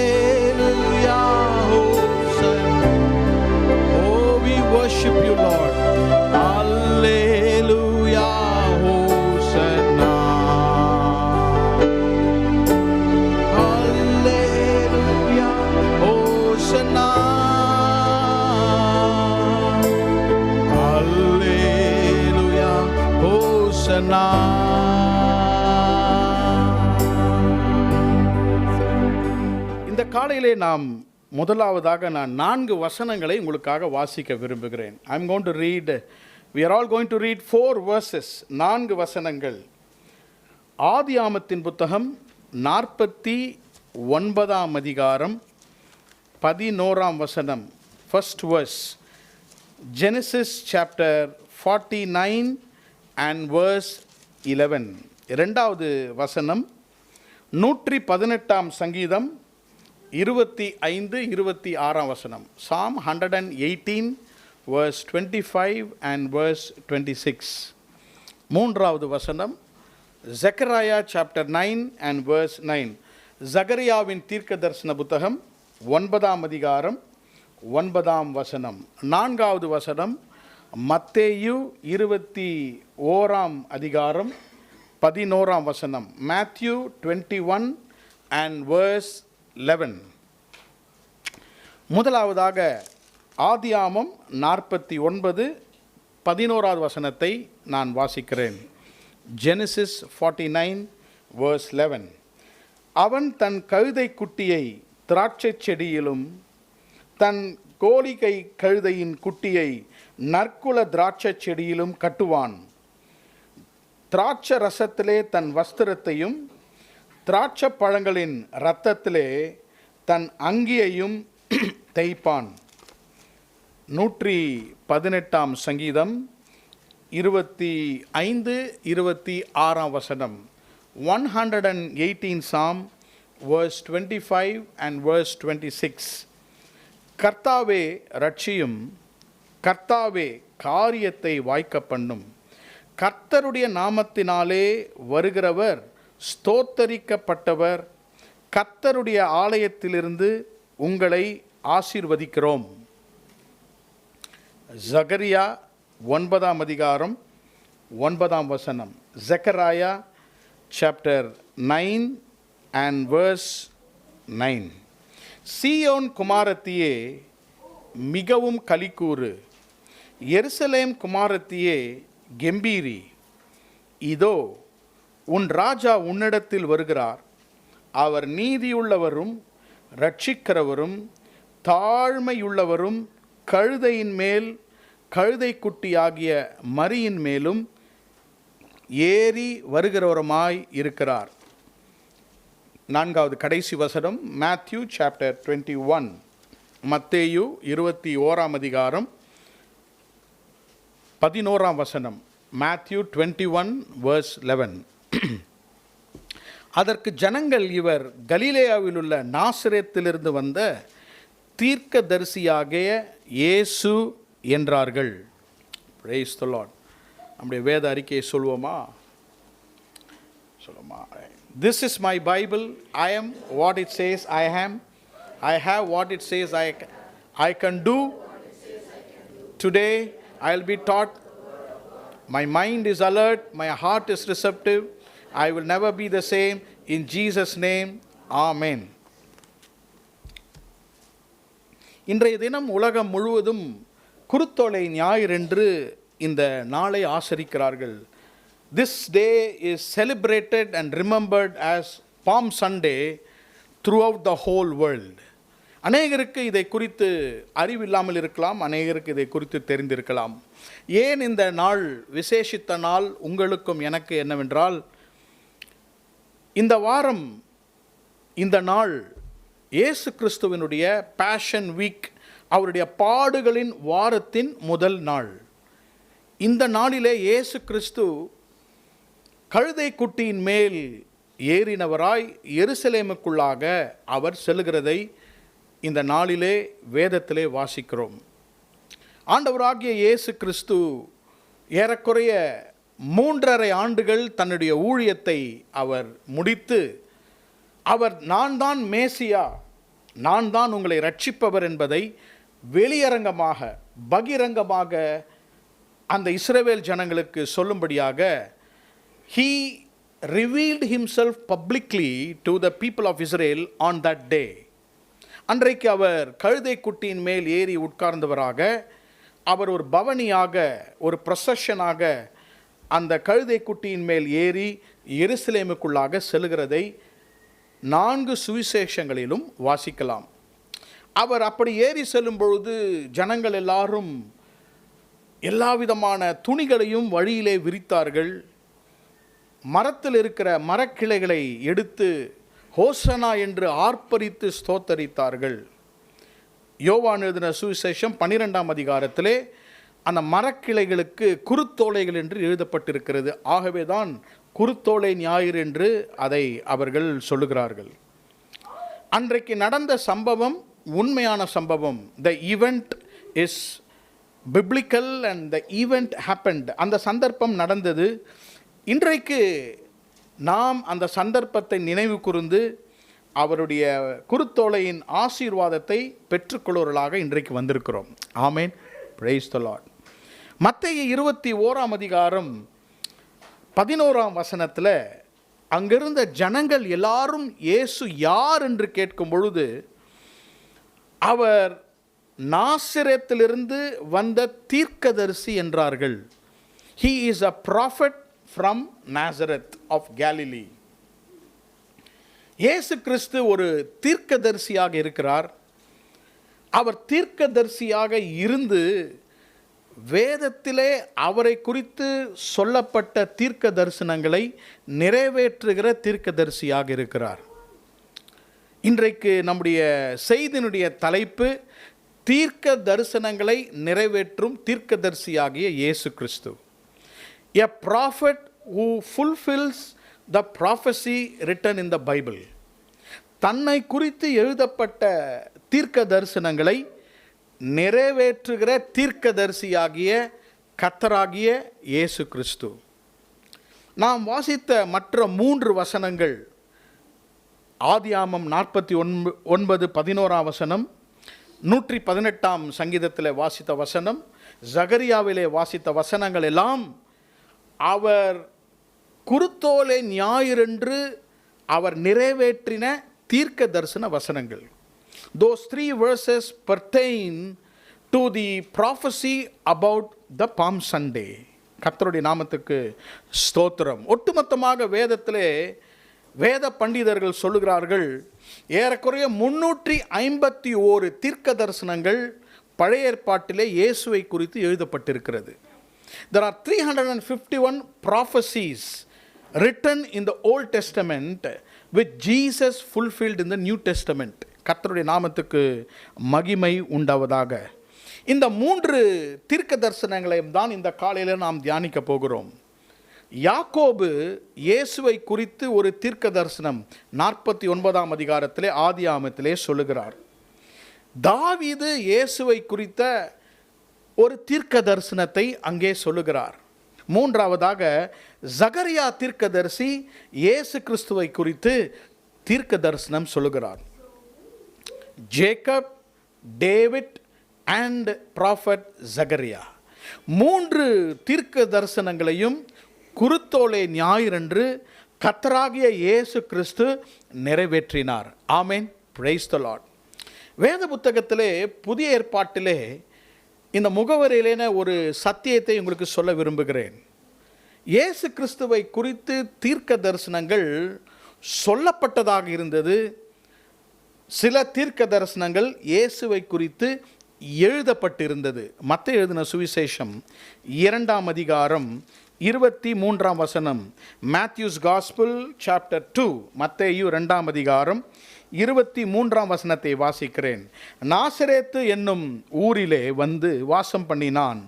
Hallelujah, Hosanna. Oh, we worship you, Lord. Hallelujah, Hosanna. Hallelujah, Hosanna. Hallelujah, Hosanna. இந்த காலையிலே நாம் முதலாவதாக நான் 4 வசனங்களை உங்களுக்காக வாசிக்க விரும்புகிறேன். I am going to read, we are all going to read 4 verses, 4 வசனங்கள். ஆதியாமத்தின் புத்தகம் 49ஆம் அதிகாரம் 11ஆம் வசனம், first verse. Genesis chapter 49 and verse 11. இரண்டாவது வசனம் 118ஆம் சங்கீதம் 25-26ஆம் வசனம். Psalm 118 verse 25 and verse 26. மூன்றாவது வசனம் Zechariah chapter 9 and verse 9. ஜகரியாவின் தீர்க்க தரிசன புத்தகம் 9ஆம் அதிகாரம் 9ஆம் வசனம். நான்காவது வசனம் மத்தேயு 21ஆம் அதிகாரம் 11ஆம் வசனம். Matthew 21 and verse 11. முதலாவதாக ஆதியாமம் 49 11வது வசனத்தை நான் வாசிக்கிறேன். Genesis 49 verse 11. அவன் தன் கழுதை குட்டியை திராட்சை செடியிலும் தன் கோலிகை கழுதையின் குட்டியை நற்குல திராட்சை செடியிலும் கட்டுவான். திராட்சை ரசத்திலே தன் வஸ்திரத்தையும் திராட்சை பழங்களின் இரத்தத்திலே தன் அங்கியையும் தைப்பான். 118ஆம் சங்கீதம் 25-26ஆம் வசனம். 118 Psalm verse 25 and verse 26. கர்த்தாவே ரட்சியும், கர்த்தாவே காரியத்தை வாய்க்க பண்ணும். கர்த்தருடைய நாமத்தினாலே வருகிறவர் ஸ்தோத்தரிக்கப்பட்டவர். கர்த்தருடைய ஆலயத்திலிருந்து உங்களை ஆசீர்வதிக்கிறோம். ஜகரியா 9ஆம் அதிகாரம் 9ஆம் வசனம். Zechariah chapter 9 and verse 9. சீயோன் குமாரத்தியே மிகவும் கலிக்கூறு, எருசலேம் குமாரத்தியே கெம்பீரி. இதோ உன் ராஜா உன்னிடத்தில் வருகிறார். அவர் நீதியுள்ளவரும் இரட்சிக்கிறவரும் தாழ்மையுள்ளவரும் கழுதையின் மேல் கழுதை குட்டியாகிய மரியின் மேலும் ஏறி வருகிறவருமாய் இருக்கிறார். 4வது கடைசி வசனம், மேத்யூ சாப்டர் 21, மத்தேயு 21ஆம் அதிகாரம் 11ஆம் வசனம். Matthew 21 verse 11. அதற்கு ஜனங்கள், இவர் கலிலேயாவில் உள்ள நாசரேத்திலிருந்து வந்த தீர்க்கதரிசியாகிய இயேசு என்றார்கள். Praise the Lord. நம்முடைய வேத அறிக்கையை சொல்வோமா? This is my Bible. I am what it says I am. I have what it says I can do. Today I will be taught. My mind is alert. My heart is receptive. I will never be the same. In Jesus' name, Amen. இன்றைய தினம் உலகம் முழுவதும் குருத்தோலை ஞாயிறு என்று இந்த நாளை ஆசரிக்கிறார்கள். This day is celebrated and remembered as Palm Sunday throughout the whole world. அநேகருக்கு இதை குறித்து அறிவில்லாமல் இருக்கலாம், அநேகருக்கு இதை குறித்து தெரிந்திருக்கலாம். ஏன் இந்த நாள் விசேஷித்த நாள் உங்களுக்கும் எனக்கு என்னவென்றால், இந்த வாரம், இந்த நாள் இயேசு கிறிஸ்துவினுடைய பேஷன் வீக், அவருடைய பாடுகளின் வாரத்தின் முதல் நாள். இந்த நாளிலே இயேசு கிறிஸ்து கழுதை குட்டியின் மேல் ஏறினவராய் எருசலேமுக்குள்ளாக அவர் செல்கிறதை இந்த நாளிலே வேதத்திலே வாசிக்கிறோம். ஆண்டவராகிய இயேசு கிறிஸ்து ஏறக்குறைய 3.5 ஆண்டுகள் தன்னுடைய ஊழியத்தை அவர் முடித்து, அவர் நான் தான் மேசியா, நான் தான் உங்களை ரட்சிப்பவர் என்பதை வெளியரங்கமாக, பகிரங்கமாக அந்த இஸ்ரவேல் ஜனங்களுக்கு சொல்லும்படியாக he revealed himself publicly to the people of Israel on that day. அன்றைக்கு அவர் கழுதை குட்டியின் மேல் ஏறி உட்கார்ந்தவராக, அவர் ஒரு பவனியாக, ஒரு ப்ரொசஷனாக அந்த கழுதை குட்டியின் மேல் ஏறி எருசலேமுக்குள்ளாக செல்கிறதை 4 சுவிசேஷங்களிலும் வாசிக்கலாம். அவர் அப்படி ஏறி செல்லும் பொழுது ஜனங்கள் எல்லாரும் எல்லாவிதமான துணிகளையும் வழியிலே விரித்தார்கள். மரத்தில் இருக்கிற மரக்கிளைகளை எடுத்து ஹோசனா என்று ஆர்ப்பரித்து ஸ்தோத்தரித்தார்கள். யோவான் எழுதின சுவிசேஷம் 12ஆம் அதிகாரத்திலே அந்த மரக்கிளைகளுக்கு குருத்தோலைகள் என்று எழுதப்பட்டிருக்கிறது. ஆகவே தான் குருத்தோலை ஞாயிறு என்று அதை அவர்கள் சொல்லுகிறார்கள். அன்றைக்கு நடந்த சம்பவம் உண்மையான சம்பவம். The event is biblical and the event happened. அந்த சந்தர்ப்பம் நடந்தது. இன்றைக்கு நாம் அந்த சந்தர்ப்பத்தை நினைவு கூர்ந்து அவருடைய குருத்தோலையின் ஆசீர்வாதத்தை பெற்றுக்கொள்வர்களாக இன்றைக்கு வந்திருக்கிறோம். ஆமேன். Praise the Lord. மத்தேயு 21ஆம் அதிகாரம் 11ஆம் வசனத்தில் அங்கிருந்த ஜனங்கள் எல்லாரும் இயேசு யார் என்று கேட்கும் பொழுது, அவர் நாசரேத்திலிருந்து வந்த தீர்க்கதரிசி என்றார்கள். He is a prophet from Nazareth of Galilee. இயேசு கிறிஸ்து ஒரு தீர்க்கதரிசியாக இருக்கிறார். அவர் தீர்க்கதரிசியாக இருந்து வேதத்திலே அவரை குறித்து சொல்லப்பட்ட தீர்க்க தரிசனங்களை நிறைவேற்றுகிற தீர்க்கதரிசியாக இருக்கிறார். இன்றைக்கு நம்முடைய செய்தியினுடைய தலைப்பு தீர்க்க தரிசனங்களை நிறைவேற்றும் தீர்க்கதரிசியாகிய இயேசு கிறிஸ்து. A prophet who fulfills the prophecy written in the Bible. தன்னை குறித்து எழுதப்பட்ட தீர்க்க தரிசனங்களை நிறைவேற்றுகிற தீர்க்கதரிசியாகிய கர்த்தராகிய இயேசு கிறிஸ்து. நாம் வாசித்த மற்ற 3 வசனங்கள், ஆதியாமம் 49:11 வசனம், 118ஆம் சங்கீதத்தில் வாசித்த வசனம், ஜகரியாவிலே வாசித்த வசனங்கள் எல்லாம் அவர் குருத்தோலை ஞாயிறன்று அவர் நிறைவேற்றின தீர்க்க தரிசன வசனங்கள். Those 3 verses pertain to the prophecy about the Palm Sunday. கர்த்தருடைய நாமத்துக்கு ஸ்தோத்திரம். ஒட்டுமொத்தமாக வேதத்திலே வேத பண்டிதர்கள் சொல்லுகிறார்கள், ஏறக்குறைய 351 தீர்க்க தரிசனங்கள் பழைய ஏற்பாட்டிலே இயேசுவை குறித்து எழுதப்பட்டிருக்கிறது. There are 351 prophecies written in the Old Testament with Jesus fulfilled in the New Testament. கர்த்தருடைய நாமத்துக்கு மகிமை உண்டாவதாக. இந்த 3 தீர்க்க தரிசனங்களையும் தான் இந்த காலையில் நாம் தியானிக்க போகிறோம். யாக்கோபு இயேசுவை குறித்து ஒரு தீர்க்க தரிசனம் 49ஆம் அதிகாரத்திலே ஆதியாகமத்திலே சொல்லுகிறார். தாவீது இயேசுவை குறித்த ஒரு தீர்க்க தரிசனத்தை அங்கே சொல்லுகிறார். மூன்றாவதாக சகரியா தீர்க்கதரிசி இயேசு கிறிஸ்துவை குறித்து தீர்க்க தரிசனம் சொல்லுகிறார். ஜேக்கப், டேவிட் அண்ட் ப்ராஃபட் சகரியா 3 தீர்க்க தரிசனங்களையும் குருத்தோலை ஞாயிறன்று கர்த்தராகிய இயேசு கிறிஸ்து நிறைவேற்றினார். ஆமென், பிரைஸ் தி லார்ட். வேத புத்தகத்திலே புதிய ஏற்பாட்டிலே இந்த முகவரியிலேன ஒரு சத்தியத்தை உங்களுக்கு சொல்ல விரும்புகிறேன். இயேசு கிறிஸ்துவை குறித்து தீர்க்க தரிசனங்கள் சொல்லப்பட்டதாக இருந்தது. சில தீர்க்க தரிசனங்கள் இயேசுவை குறித்து எழுதப்பட்டிருந்தது. மத்தேயு எழுதின சுவிசேஷம் 2ஆம் அதிகாரம் 23ஆம் வசனம். மேத்யூஸ் காஸ்பல் சாப்டர் 2, மத்தேயு 2ஆம் அதிகாரம் 23ஆம் வசனத்தை வாசிக்கிறேன். நாசரேத்து என்னும் ஊரிலே வந்து வாசம் பண்ணினான்.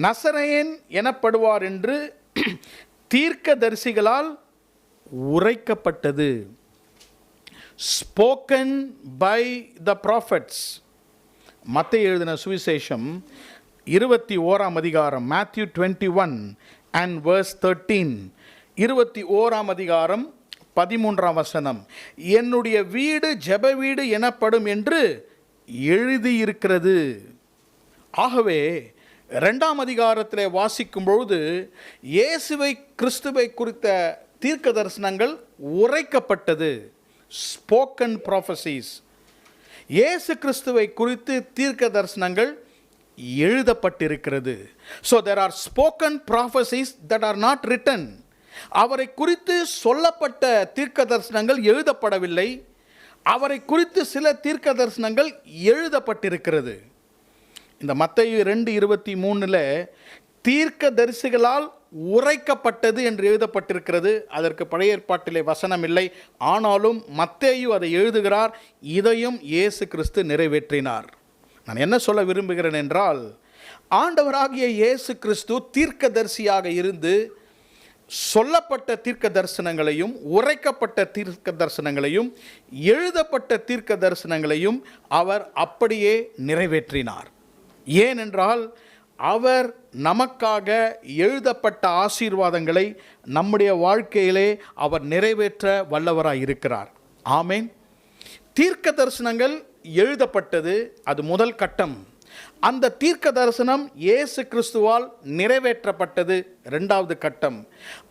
நசரேயன் எனப்படுவார் என்று தீர்க்க தரிசிகளால் உரைக்கப்பட்டது. Spoken by the prophets. மத்தேயு எழுதின சுவிசேஷம் 21ஆம் அதிகாரம், மேத்யூ 21 and verse 13. 21ஆம் அதிகாரம் 13ஆம் வசனம். என்னுடைய வீடு ஜெப வீடு எனப்படும் என்று எழுதியிருக்கிறது. ஆகவே 2ஆம் அதிகாரத்திலே வாசிக்கும் பொழுது இயேசுவை கிறிஸ்துவை குறித்த தீர்க்க தரிசனங்கள் உரைக்கப்பட்டது. Spoken prophecies. இயேசு கிறிஸ்துவை குறித்து தீர்க்க தரிசனங்கள் எழுதப்பட்டிருக்கிறது. So there are spoken prophecies that are not written. அவரை குறித்து சொல்லப்பட்ட தீர்க்க தரிசனங்கள் எழுதப்படவில்லை. அவரை குறித்து சில தீர்க்க தரிசனங்கள் எழுதப்பட்டிருக்கிறது. இந்த மத்தேயு 2:23 தீர்க்க தரிசிகளால் உரைக்கப்பட்டது என்று எழுதப்பட்டிருக்கிறது. அதற்கு பழைய ஏற்பாட்டிலே வசனம் இல்லை. ஆனாலும் மத்தேயு அதை எழுதுகிறார். இதையும் இயேசு கிறிஸ்து நிறைவேற்றினார். நான் என்ன சொல்ல விரும்புகிறேன் என்றால், ஆண்டவராகிய இயேசு கிறிஸ்து தீர்க்கதரிசியாக இருந்து சொல்லப்பட்ட தீர்க்க தரிசனங்களையும் உரைக்கப்பட்ட தீர்க்க தரிசனங்களையும் எழுதப்பட்ட தீர்க்க தரிசனங்களையும் அவர் அப்படியே நிறைவேற்றினார். ஏனென்றால் அவர் நமக்காக எழுதப்பட்ட ஆசீர்வாதங்களை நம்முடைய வாழ்க்கையிலே அவர் நிறைவேற்ற வல்லவராய் இருக்கிறார். ஆமென். தீர்க்க தரிசனங்கள் எழுதப்பட்டது, அது முதல் கட்டம். அந்த தீர்க்க தரிசனம் இயேசு கிறிஸ்துவால் நிறைவேற்றப்பட்டது, 2வது கட்டம்.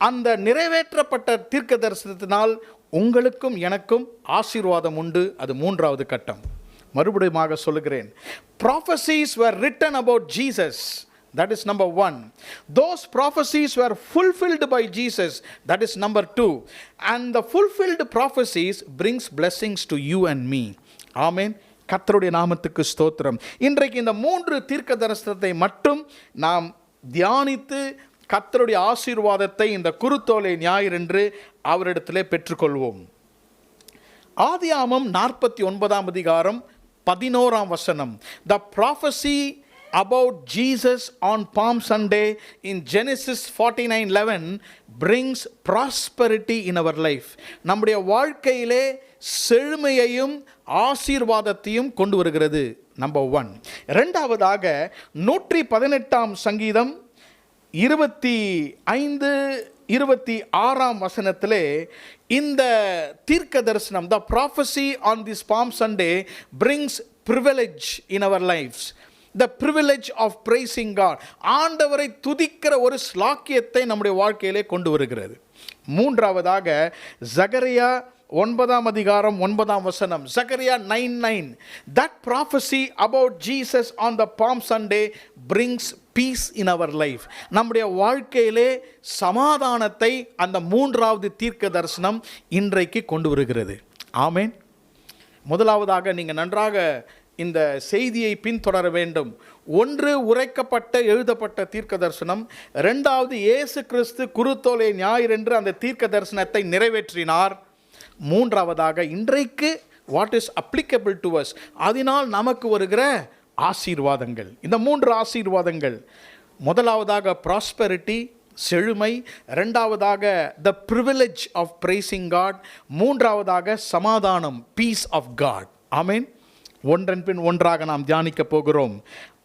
அந்த நிறைவேற்றப்பட்ட தீர்க்க தரிசனத்தினால் உங்களுக்கும் எனக்கும் ஆசீர்வாதம் உண்டு, அது 3வது கட்டம். மறுபடியும் சொல்லுகிறேன், prophecies were written about Jesus. That is number 1. Those prophecies were fulfilled by Jesus. That is number 2. And the fulfilled prophecies brings blessings to you and me. Amen. கர்த்தருடைய நாமத்துக்கு ஸ்தோத்திரம். இன்றைக்கு இந்த 3 தீர்க்க தரிசனத்தை மட்டும் நாம் தியானித்து கர்த்தருடைய ஆசீர்வாதத்தை இந்த குருத்தோலை ஞாயிறன்று அவரிடத்திலே பெற்றுக்கொள்வோம். ஆதியாகமம் 49ஆம் அதிகாரம் 11ஆம் வசனம். The prophecy about Jesus on Palm Sunday in Genesis 49:11 brings prosperity in our life. நம்முடைய வாழ்க்கையிலே செழுமையையும் ஆசீர்வாதத்தையும் கொண்டு வருகிறது. நம்பர் 1. இரண்டாவதாக 118ஆம் சங்கீதம் 25-26ஆம் வசனத்திலே இந்த தீர்க்க தரிசனம், the prophecy on this Palm Sunday brings privilege in our lives. The privilege of praising God. ஆண்டவரை துதிக்கிற ஒரு ஸ்லாக்கியத்தை நம்முடைய வாழ்க்கையிலே கொண்டு வருகிறது. மூன்றாவதாக சகரியா 9ஆம் அதிகாரம் 9ஆம் வசனம். சகரியா 9:9. That prophecy about Jesus on the Palm Sunday brings peace in our life. நம்முடைய வாழ்க்கையிலே சமாதானத்தை அந்த 3வது தீர்க்க தரிசனம் இன்றைக்கு கொண்டு வருகிறது. ஆமென். முதலாவதாக நீங்கள் நன்றாக இந்த செய்தியை பின்தொடர வேண்டும். ஒன்று, உரைக்கப்பட்ட எழுதப்பட்ட தீர்க்க தரிசனம். இரண்டாவது, இயேசு கிறிஸ்து குருத்தோலை ஞாயிறன்று அந்த தீர்க்க தரிசனத்தை நிறைவேற்றினார். மூன்றாவதாக, இன்றைக்கு what is applicable to us, அதனால் நமக்கு வருகிற ஆசீர்வாதங்கள். இந்த 3 ஆசீர்வாதங்கள், முதலாவதாக ப்ராஸ்பெரிட்டி, செழுமை. இரண்டாவதாக the privilege of praising God. மூன்றாவதாக சமாதானம், பீஸ் ஆஃப் காட். ஆமென். ஒன்றன் பின் ஒன்றாக நாம் தியானிக்க போகிறோம்.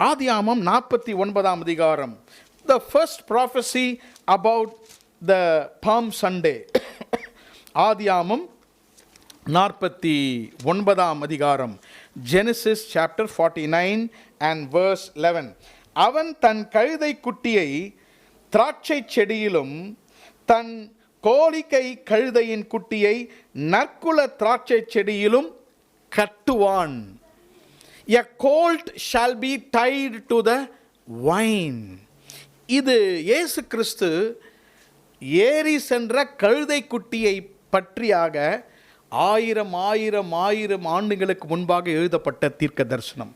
ஆதியாகமம் 49ஆம் அதிகாரம். The first prophecy about the Palm Sunday. ஆதியாகமம் 49ஆம் அதிகாரம். Genesis chapter 49 and verse 11. அவன் தன் கழுதை குட்டியை திராட்சை செடியிலும் தன் கோழிக்கை கழுதையின் குட்டியை நற்குல திராட்சை செடியிலும் கட்டுவான். A colt shall be tied to the vine. இது இயேசு கிறிஸ்து ஏறி சென்ற கழுதை குட்டியை பற்றியாக 1000 ஆண்டுகளுக்கு முன்பாக எழுதப்பட்ட தீர்க்க தரிசனம்.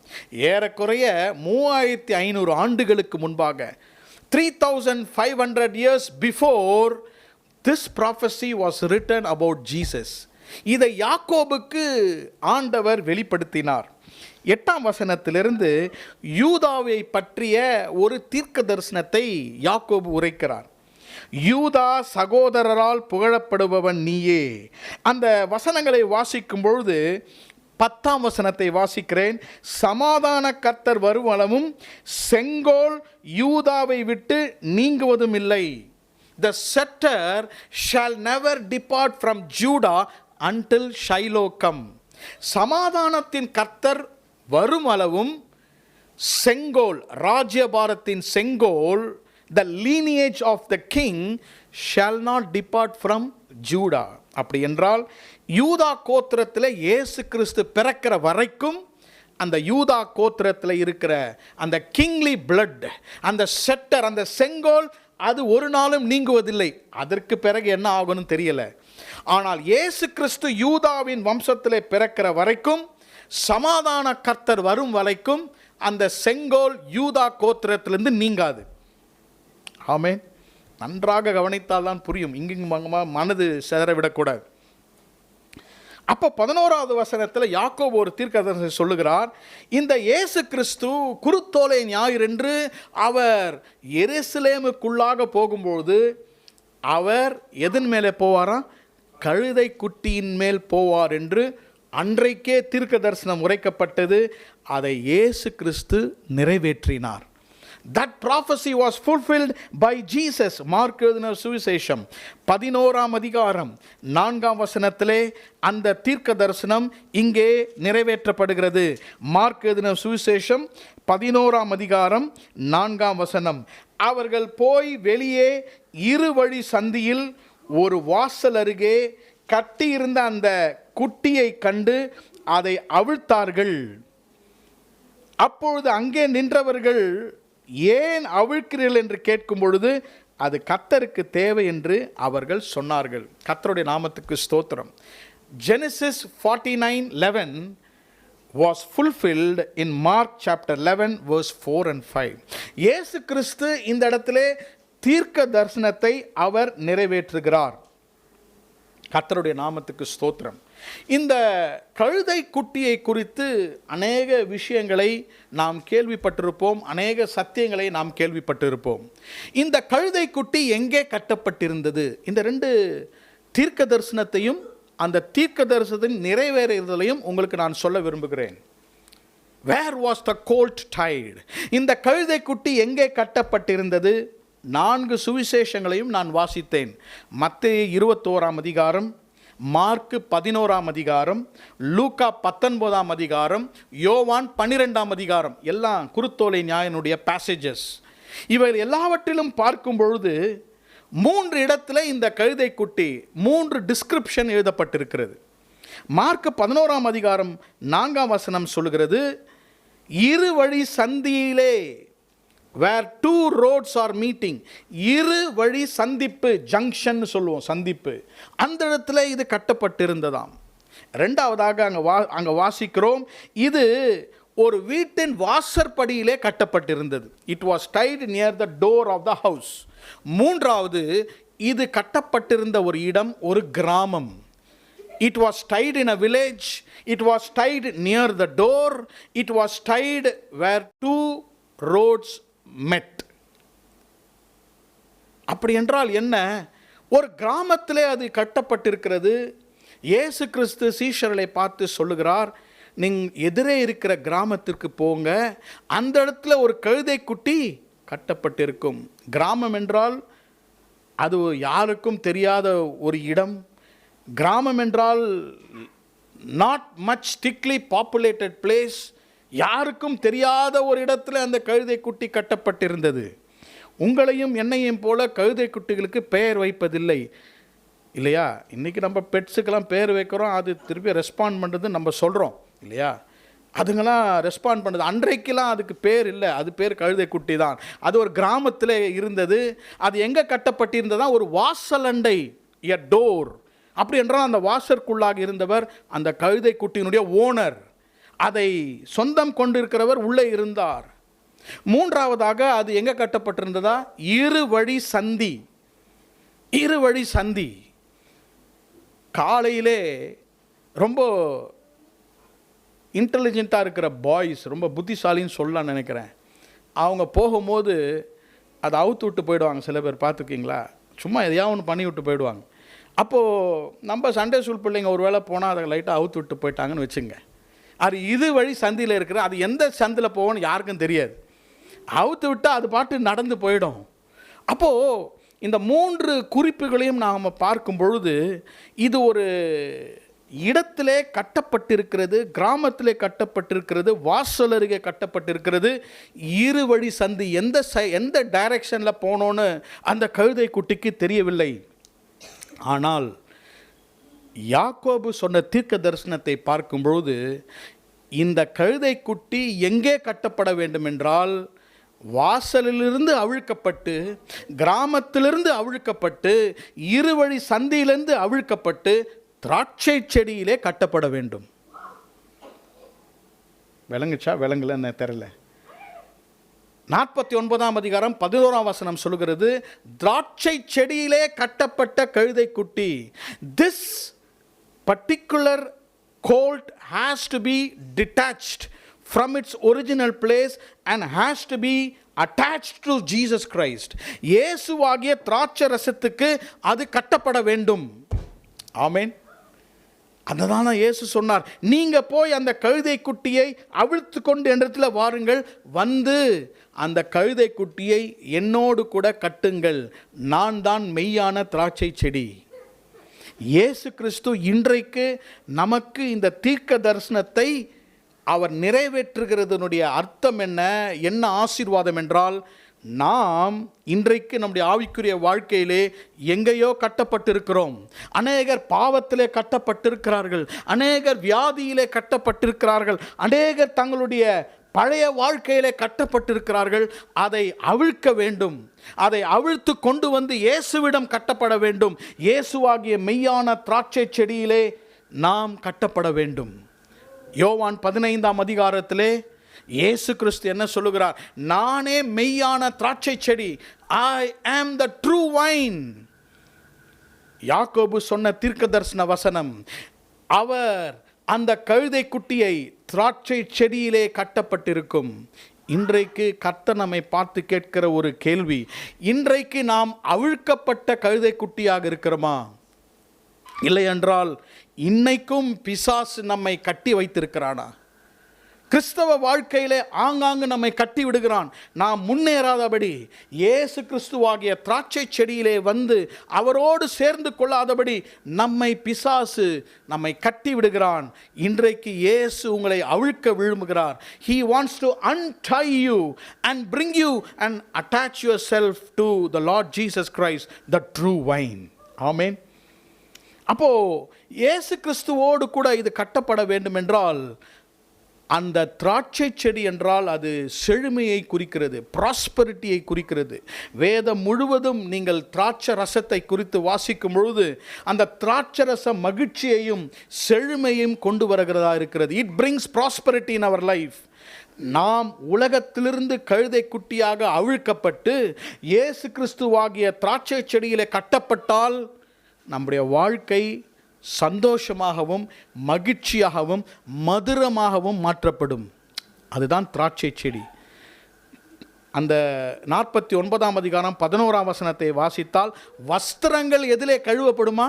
ஏறக்குறைய 3500 ஆண்டுகளுக்கு முன்பாக, 3500 years before this prophecy was written about Jesus. இதை யாக்கோபுக்கு ஆண்டவர் வெளிப்படுத்தினார். 8ஆம் வசனத்திலிருந்து யூதாவை பற்றிய ஒரு தீர்க்க தரிசனத்தை யாக்கோபு உரைக்கிறார். யூதா சகோதரரால் புகழப்படுபவன் நீயே. அந்த வசனங்களை வாசிக்கும் பொழுது 10ஆம் வசனத்தை வாசிக்கிறேன். சமாதான கர்த்தர் வருவளவும் செங்கோல் யூதாவை விட்டு நீங்குவதும் இல்லை. The scepter shall never depart from Judah until Shiloh come. சமாதானத்தின் கர்த்தர் வரும் அளவும் செங்கோல், ராஜ்யபாரத்தின் செங்கோல், the lineage of the king shall not depart from Judah. அப்படி என்றால் யூதா கோத்திரத்தில் இயேசு கிறிஸ்து பிறக்கிற வரைக்கும் அந்த யூதா கோத்திரத்தில் இருக்கிற அந்த கிங்லி பிளட், அந்த செட்டர், அந்த செங்கோல், அது ஒரு நாளும் நீங்குவதில்லை. அதற்கு பிறகு என்ன ஆகணும் தெரியல. ஆனால் இயேசு கிறிஸ்து யூதாவின் வம்சத்திலே பிறக்கிற வரைக்கும், சமாதான கர்த்தர் வரும் வரைக்கும் அந்த செங்கோல் யூதா கோத்திரத்திலிருந்து நீங்காது. ஆமென். நன்றாக கவனித்தால் தான் புரியும். இங்கும் மனது சிதறவிடக்கூடாது. அப்போ 11ஆவது வசனத்தில் யாக்கோபு ஒரு தீர்க்கதரிசனம் சொல்லுகிறார். இந்த இயேசு கிறிஸ்து குருத்தோலை ஞாயிறன்று அவர் எருசலேமுக்குள்ளாக போகும்போது அவர் எதன் மேலே போவாராம்? கழுதை குட்டியின் மேல் போவார் என்று அன்றைக்கே தீர்க்க தரிசனம் உரைக்கப்பட்டது. அதை இயேசு கிறிஸ்து நிறைவேற்றினார். That prophecy was fulfilled by Jesus. Mark எழுதின சுவிசேஷம் 11ஆம் அதிகாரம் 4ஆம் வசனத்திலே அந்த தீர்க்க தரிசனம் இங்கே நிறைவேற்றப்படுகிறது. மார்க் எழுதின சுவிசேஷம் 11ஆம் அதிகாரம் 4ஆம் வசனம். அவர்கள் போய் வெளியே இருவழி சந்தியில் ஒரு வாசல் அருகே கட்டியிருந்த அந்த குட்டியை கண்டு அதை அவிழ்த்தார்கள். அப்பொழுது அங்கே நின்றவர்கள், ஏன் அவிழ்க்கிறீர்கள் என்று கேட்கும் பொழுது, அது கர்த்தருக்கு தேவை என்று அவர்கள் சொன்னார்கள். கர்த்தருடைய நாமத்துக்கு ஸ்தோத்திரம். Genesis 49:11 was fulfilled in Mark chapter 11 verse 4 and 5. இயேசு கிறிஸ்து இந்த இடத்திலே தீர்க்க தரிசனத்தை அவர் நிறைவேற்றுகிறார். கர்த்தருடைய நாமத்துக்கு ஸ்தோத்திரம். இந்த கழுதை குட்டியை குறித்து அநேக விஷயங்களை நாம் கேள்விப்பட்டிருப்போம், அநேக சத்தியங்களை நாம் கேள்விப்பட்டிருப்போம். இந்த கழுதை குட்டி எங்கே கட்டப்பட்டிருந்தது? இந்த 2 தீர்க்க தரிசனத்தையும் அந்த தீர்க்க தரிசனத்தின் நிறைவேறுதலையும் உங்களுக்கு நான் சொல்ல விரும்புகிறேன். Where was the colt tied? இந்த கழுதை குட்டி எங்கே கட்டப்பட்டிருந்தது? 4 சுவிசேஷங்களையும் நான் வாசித்தேன். மத்தேயு 21ஆம் அதிகாரம், மார்க்கு 11ஆம் அதிகாரம், லூக்கா 19ஆம் அதிகாரம், யோவான் 12ஆம் அதிகாரம், எல்லாம் குருத்தோலை ஞாயினுடைய பேசேஜஸ். இவை எல்லாவற்றிலும் பார்க்கும் பொழுது 3 இடத்துல இந்த கழுதை குட்டி 3 டிஸ்கிரிப்ஷன் எழுதப்பட்டிருக்கிறது. மார்க்கு 11ஆம் அதிகாரம் 4ஆம் வசனம் சொல்லுகிறது, இரு வழி சந்தியிலே, where 2 roads are meeting, இரு வழி சந்திப்பு, ஜங்ஷன் சொல்லுவோம், சந்திப்பு, அந்த இடத்துல இது கட்டப்பட்டிருந்ததாம். 2வதாக அங்கே வாசிக்கிறோம், இது ஒரு வீட்டின் வாசற்படியிலே கட்டப்பட்டிருந்தது. It was tied near the door of the house. மூன்றாவது, இது கட்டப்பட்டிருந்த ஒரு இடம் ஒரு கிராமம். It was tied in a village. It was tied near the door. It was tied where two roads met. அப்படி என்றால் என்ன? ஒரு கிராமத்திலே அது கட்டப்பட்டிருக்கிறது. இயேசு கிறிஸ்து சீஷர்களை பார்த்து சொல்லுகிறார், நீங்கள் எதிரே இருக்கிற கிராமத்திற்கு போங்க, அந்த இடத்துல ஒரு கழுதை குட்டி கட்டப்பட்டிருக்கும். கிராமம் என்றால் அது யாருக்கும் தெரியாத ஒரு இடம். கிராமம் என்றால் not much thickly populated place. யாருக்கும் தெரியாத ஒரு இடத்துல அந்த கழுதை குட்டி கட்டப்பட்டிருந்தது. உங்களையும் என்னையும் போல கழுதை குட்டிகளுக்கு பெயர் வைப்பதில்லை இல்லையா? இன்றைக்கி நம்ம பெட்ஸுக்கெல்லாம் பேர் வைக்கிறோம், அது திருப்பி ரெஸ்பாண்ட் பண்ணுறது நம்ம சொல்கிறோம் இல்லையா? அதுங்கெல்லாம் ரெஸ்பாண்ட் பண்ணுது. அன்றைக்கெல்லாம் அதுக்கு பேர் இல்லை, அது பேர் கழுதை குட்டி தான். அது ஒரு கிராமத்தில் இருந்தது. அது எங்கே கட்டப்பட்டிருந்ததா? ஒரு வாசலண்டை, எ டோர். அப்படி என்றால் அந்த வாசற்குள்ளாக இருந்தவர் அந்த கழுதை குட்டியினுடைய ஓனர், அதை சொந்தம் கொண்டிருக்கிறவர் உள்ளே இருந்தார். மூன்றாவதாக அது எங்கே கட்டப்பட்டிருந்ததா? இருவழி சந்தி. இருவழி சந்தி. காலையிலே ரொம்ப இன்டெலிஜென்ட்டாக இருக்கிற பாய்ஸ், ரொம்ப புத்திசாலின்னு சொல்லலான்னு நினைக்கிறேன், அவங்க போகும்போது அதை அவுத்து விட்டு போயிடுவாங்க. சில பேர் பார்த்துருக்கீங்களா? சும்மா எதையாவது ஒன்று பண்ணி விட்டு போயிடுவாங்க. அப்போது நம்ம சண்டே ஸ்கூல் பிள்ளைங்க ஒரு வேளை போனால் அதை லைட்டாக அவுத்து விட்டு போயிட்டாங்கன்னு வச்சுங்க. அது இது வழி சந்தியில் இருக்கிற, அது எந்த சந்தில் போகணும்னு யாருக்கும் தெரியாது. அவுத்து விட்டால் அது பாட்டு நடந்து போயிடும். அப்போது இந்த மூன்று குறிப்புகளையும் நாம் பார்க்கும் பொழுது இது ஒரு இடத்திலே கட்டப்பட்டிருக்கிறது, கிராமத்திலே கட்டப்பட்டிருக்கிறது, வாசல் அருகே கட்டப்பட்டிருக்கிறது, இருவழி சந்தி. எந்த டைரக்ஷனில் போனோன்னு அந்த கழுதை குட்டிக்கு தெரியவில்லை. ஆனால் யாக்கோபு சொன்ன தீர்க்க தரிசனத்தை பார்க்கும் பொழுது இந்த கழுதை குட்டி எங்கே கட்டப்பட வேண்டும் என்றால், வாசலிலிருந்து அவிழ்க்கப்பட்டு, கிராமத்திலிருந்து அவிழ்க்கப்பட்டு, இருவழி சந்தியிலிருந்து அவிழ்க்கப்பட்டு திராட்சை செடியிலே கட்டப்பட வேண்டும். விளங்குச்சா? விளங்கலன்னு தெரியல. 49ஆம் அதிகாரம் 11ஆம் வசனம் சொல்லுகிறது, திராட்சை செடியிலே கட்டப்பட்ட கழுதை குட்டி. This particular colt has to be detached from its original place and has to be attached to Jesus Christ. இயேசுவாகிய திராட்சை ரசத்துக்கு அது கட்டப்பட வேண்டும். ஆமென். அதனால இயேசு சொன்னார், நீங்கள் போய் அந்த கழுதை குட்டியை அவிழ்த்து கொண்டு இடத்துல வாருங்கள், வந்து அந்த கழுதை குட்டியை என்னோடு கூட கட்டுங்கள், நான் தான் மெய்யான திராட்சை செடி. இயேசு கிறிஸ்து இன்றைக்கு நமக்கு இந்த தீர்க்க தரிசனத்தை அவர் நிறைவேற்றுகிறதனுடைய அர்த்தம் என்ன ஆசீர்வாதம் என்றால், நாம் இன்றைக்கு நம்முடைய ஆவிக்குரிய வாழ்க்கையிலே எங்கேயோ கட்டப்பட்டிருக்கிறோம். அநேகர் பாவத்திலே கட்டப்பட்டிருக்கிறார்கள், அநேகர் வியாதியிலே கட்டப்பட்டிருக்கிறார்கள், அநேகர் தங்களுடைய பழைய வாழ்க்கையிலே கட்டப்பட்டிருக்கிறார்கள். அதை அவிழ்க்க வேண்டும், அதை அவிழ்த்து கொண்டு வந்து இயேசுவிடம் கட்டப்பட வேண்டும். இயேசுவாகிய மெய்யான திராட்சை செடியிலே நாம் கட்டப்பட வேண்டும். யோவான் 15ஆம் அதிகாரத்திலே இயேசு கிறிஸ்து என்ன சொல்லுகிறார்? நானே மெய்யான திராட்சை செடி, ஐ ஆம் த ட்ரூ வைன். யாக்கோபு சொன்ன தீர்க்க தரிசன வசனம். அவர் அந்த கழுதை குட்டியை திராட்சை செடியிலே கட்டப்பட்டிருக்கும். இன்றைக்கு கர்த்தர் நம்மை பார்த்து கேட்கிற ஒரு கேள்வி, இன்றைக்கு நாம் அவிழ்க்கப்பட்ட கழுதை குட்டியாக இருக்கிறோமா? இல்லை என்றால் இன்னைக்கும் பிசாசு நம்மை கட்டி வைத்திருக்கிறானா? கிறிஸ்தவ வாழ்க்கையிலே ஆங்காங்கு நம்மை கட்டி விடுகிறான். நாம் முன்னேறாதபடி, இயேசு கிறிஸ்துவாகிய திராட்சை செடியிலே வந்து அவரோடு சேர்ந்து கொள்ளாதபடி நம்மை பிசாசு நம்மை கட்டி விடுகிறான். இன்றைக்கு இயேசு உங்களை அவிழ்க்க விரும்புகிறார். He wants to untie you and bring you and attach yourself to the Lord Jesus Christ, the true vine. Amen. அப்போ இயேசு கிறிஸ்துவோடு கூட இது கட்டப்பட வேண்டும் என்றால், அந்த திராட்சை செடி என்றால் அது செழுமையை குறிக்கிறது, ப்ராஸ்பரிட்டியை குறிக்கிறது. வேதம் முழுவதும் நீங்கள் திராட்சை ரசத்தை குறித்து வாசிக்கும் பொழுது அந்த திராட்சை ரசம் மகிழ்ச்சியையும் செழுமையும் கொண்டு வருகிறதா இருக்கிறது. It brings prosperity in our life. நாம் உலகத்திலிருந்து கழுதை குட்டியாக அவிழ்க்கப்பட்டு இயேசு கிறிஸ்துவாகிய திராட்சை செடியிலே கட்டப்பட்டால் நம்முடைய வாழ்க்கை சந்தோஷமாகவும் மகிழ்ச்சியாகவும் மதுரமாகவும் மாற்றப்படும். அதுதான் திராட்சை செடி. அந்த 49ஆம் அதிகாரம் 11ஆம் வசனத்தை வாசித்தால், வஸ்திரங்கள் எதிலே கழுவப்படுமா?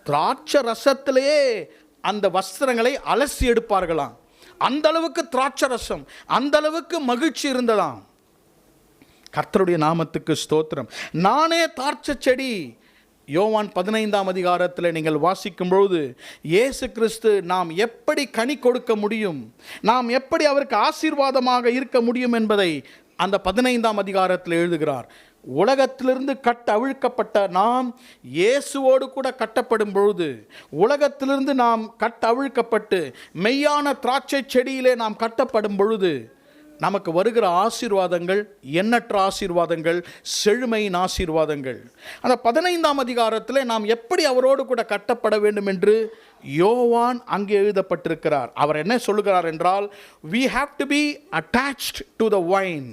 திராட்சை ரசத்திலேயே அந்த வஸ்திரங்களை அலசி எடுப்பார்களாம். அந்த அளவுக்கு திராட்சை ரசம், அந்த அளவுக்கு மகிழ்ச்சி இருந்ததாம். கர்த்தருடைய நாமத்துக்கு ஸ்தோத்திரம். நானே திராட்சை செடி. யோவான் 15ஆம் அதிகாரத்தில் நீங்கள் வாசிக்கும் பொழுது இயேசு கிறிஸ்து நாம் எப்படி கனி கொடுக்க முடியும், நாம் எப்படி அவருக்கு ஆசீர்வாதமாக இருக்க முடியும் என்பதை அந்த 15ஆம் அதிகாரத்தில் எழுதுகிறார். உலகத்திலிருந்து அவிழ்க்கப்பட்ட நாம் இயேசுவோடு கூட கட்டப்படும் பொழுது, உலகத்திலிருந்து நாம் அவிழ்க்கப்பட்டு மெய்யான திராட்சை செடியிலே நாம் கட்டப்படும் பொழுது நமக்கு வருகிற ஆசீர்வாதங்கள் எண்ணற்ற ஆசீர்வாதங்கள், செழுமையின் ஆசீர்வாதங்கள். அந்த 15ஆம் அதிகாரத்தில் நாம் எப்படி அவரோடு கூட கட்டப்பட வேண்டும் என்று யோவான் அங்கே எழுதப்பட்டிருக்கிறார். அவர் என்ன சொல்லுகிறார் என்றால், we have to be attached to the vine.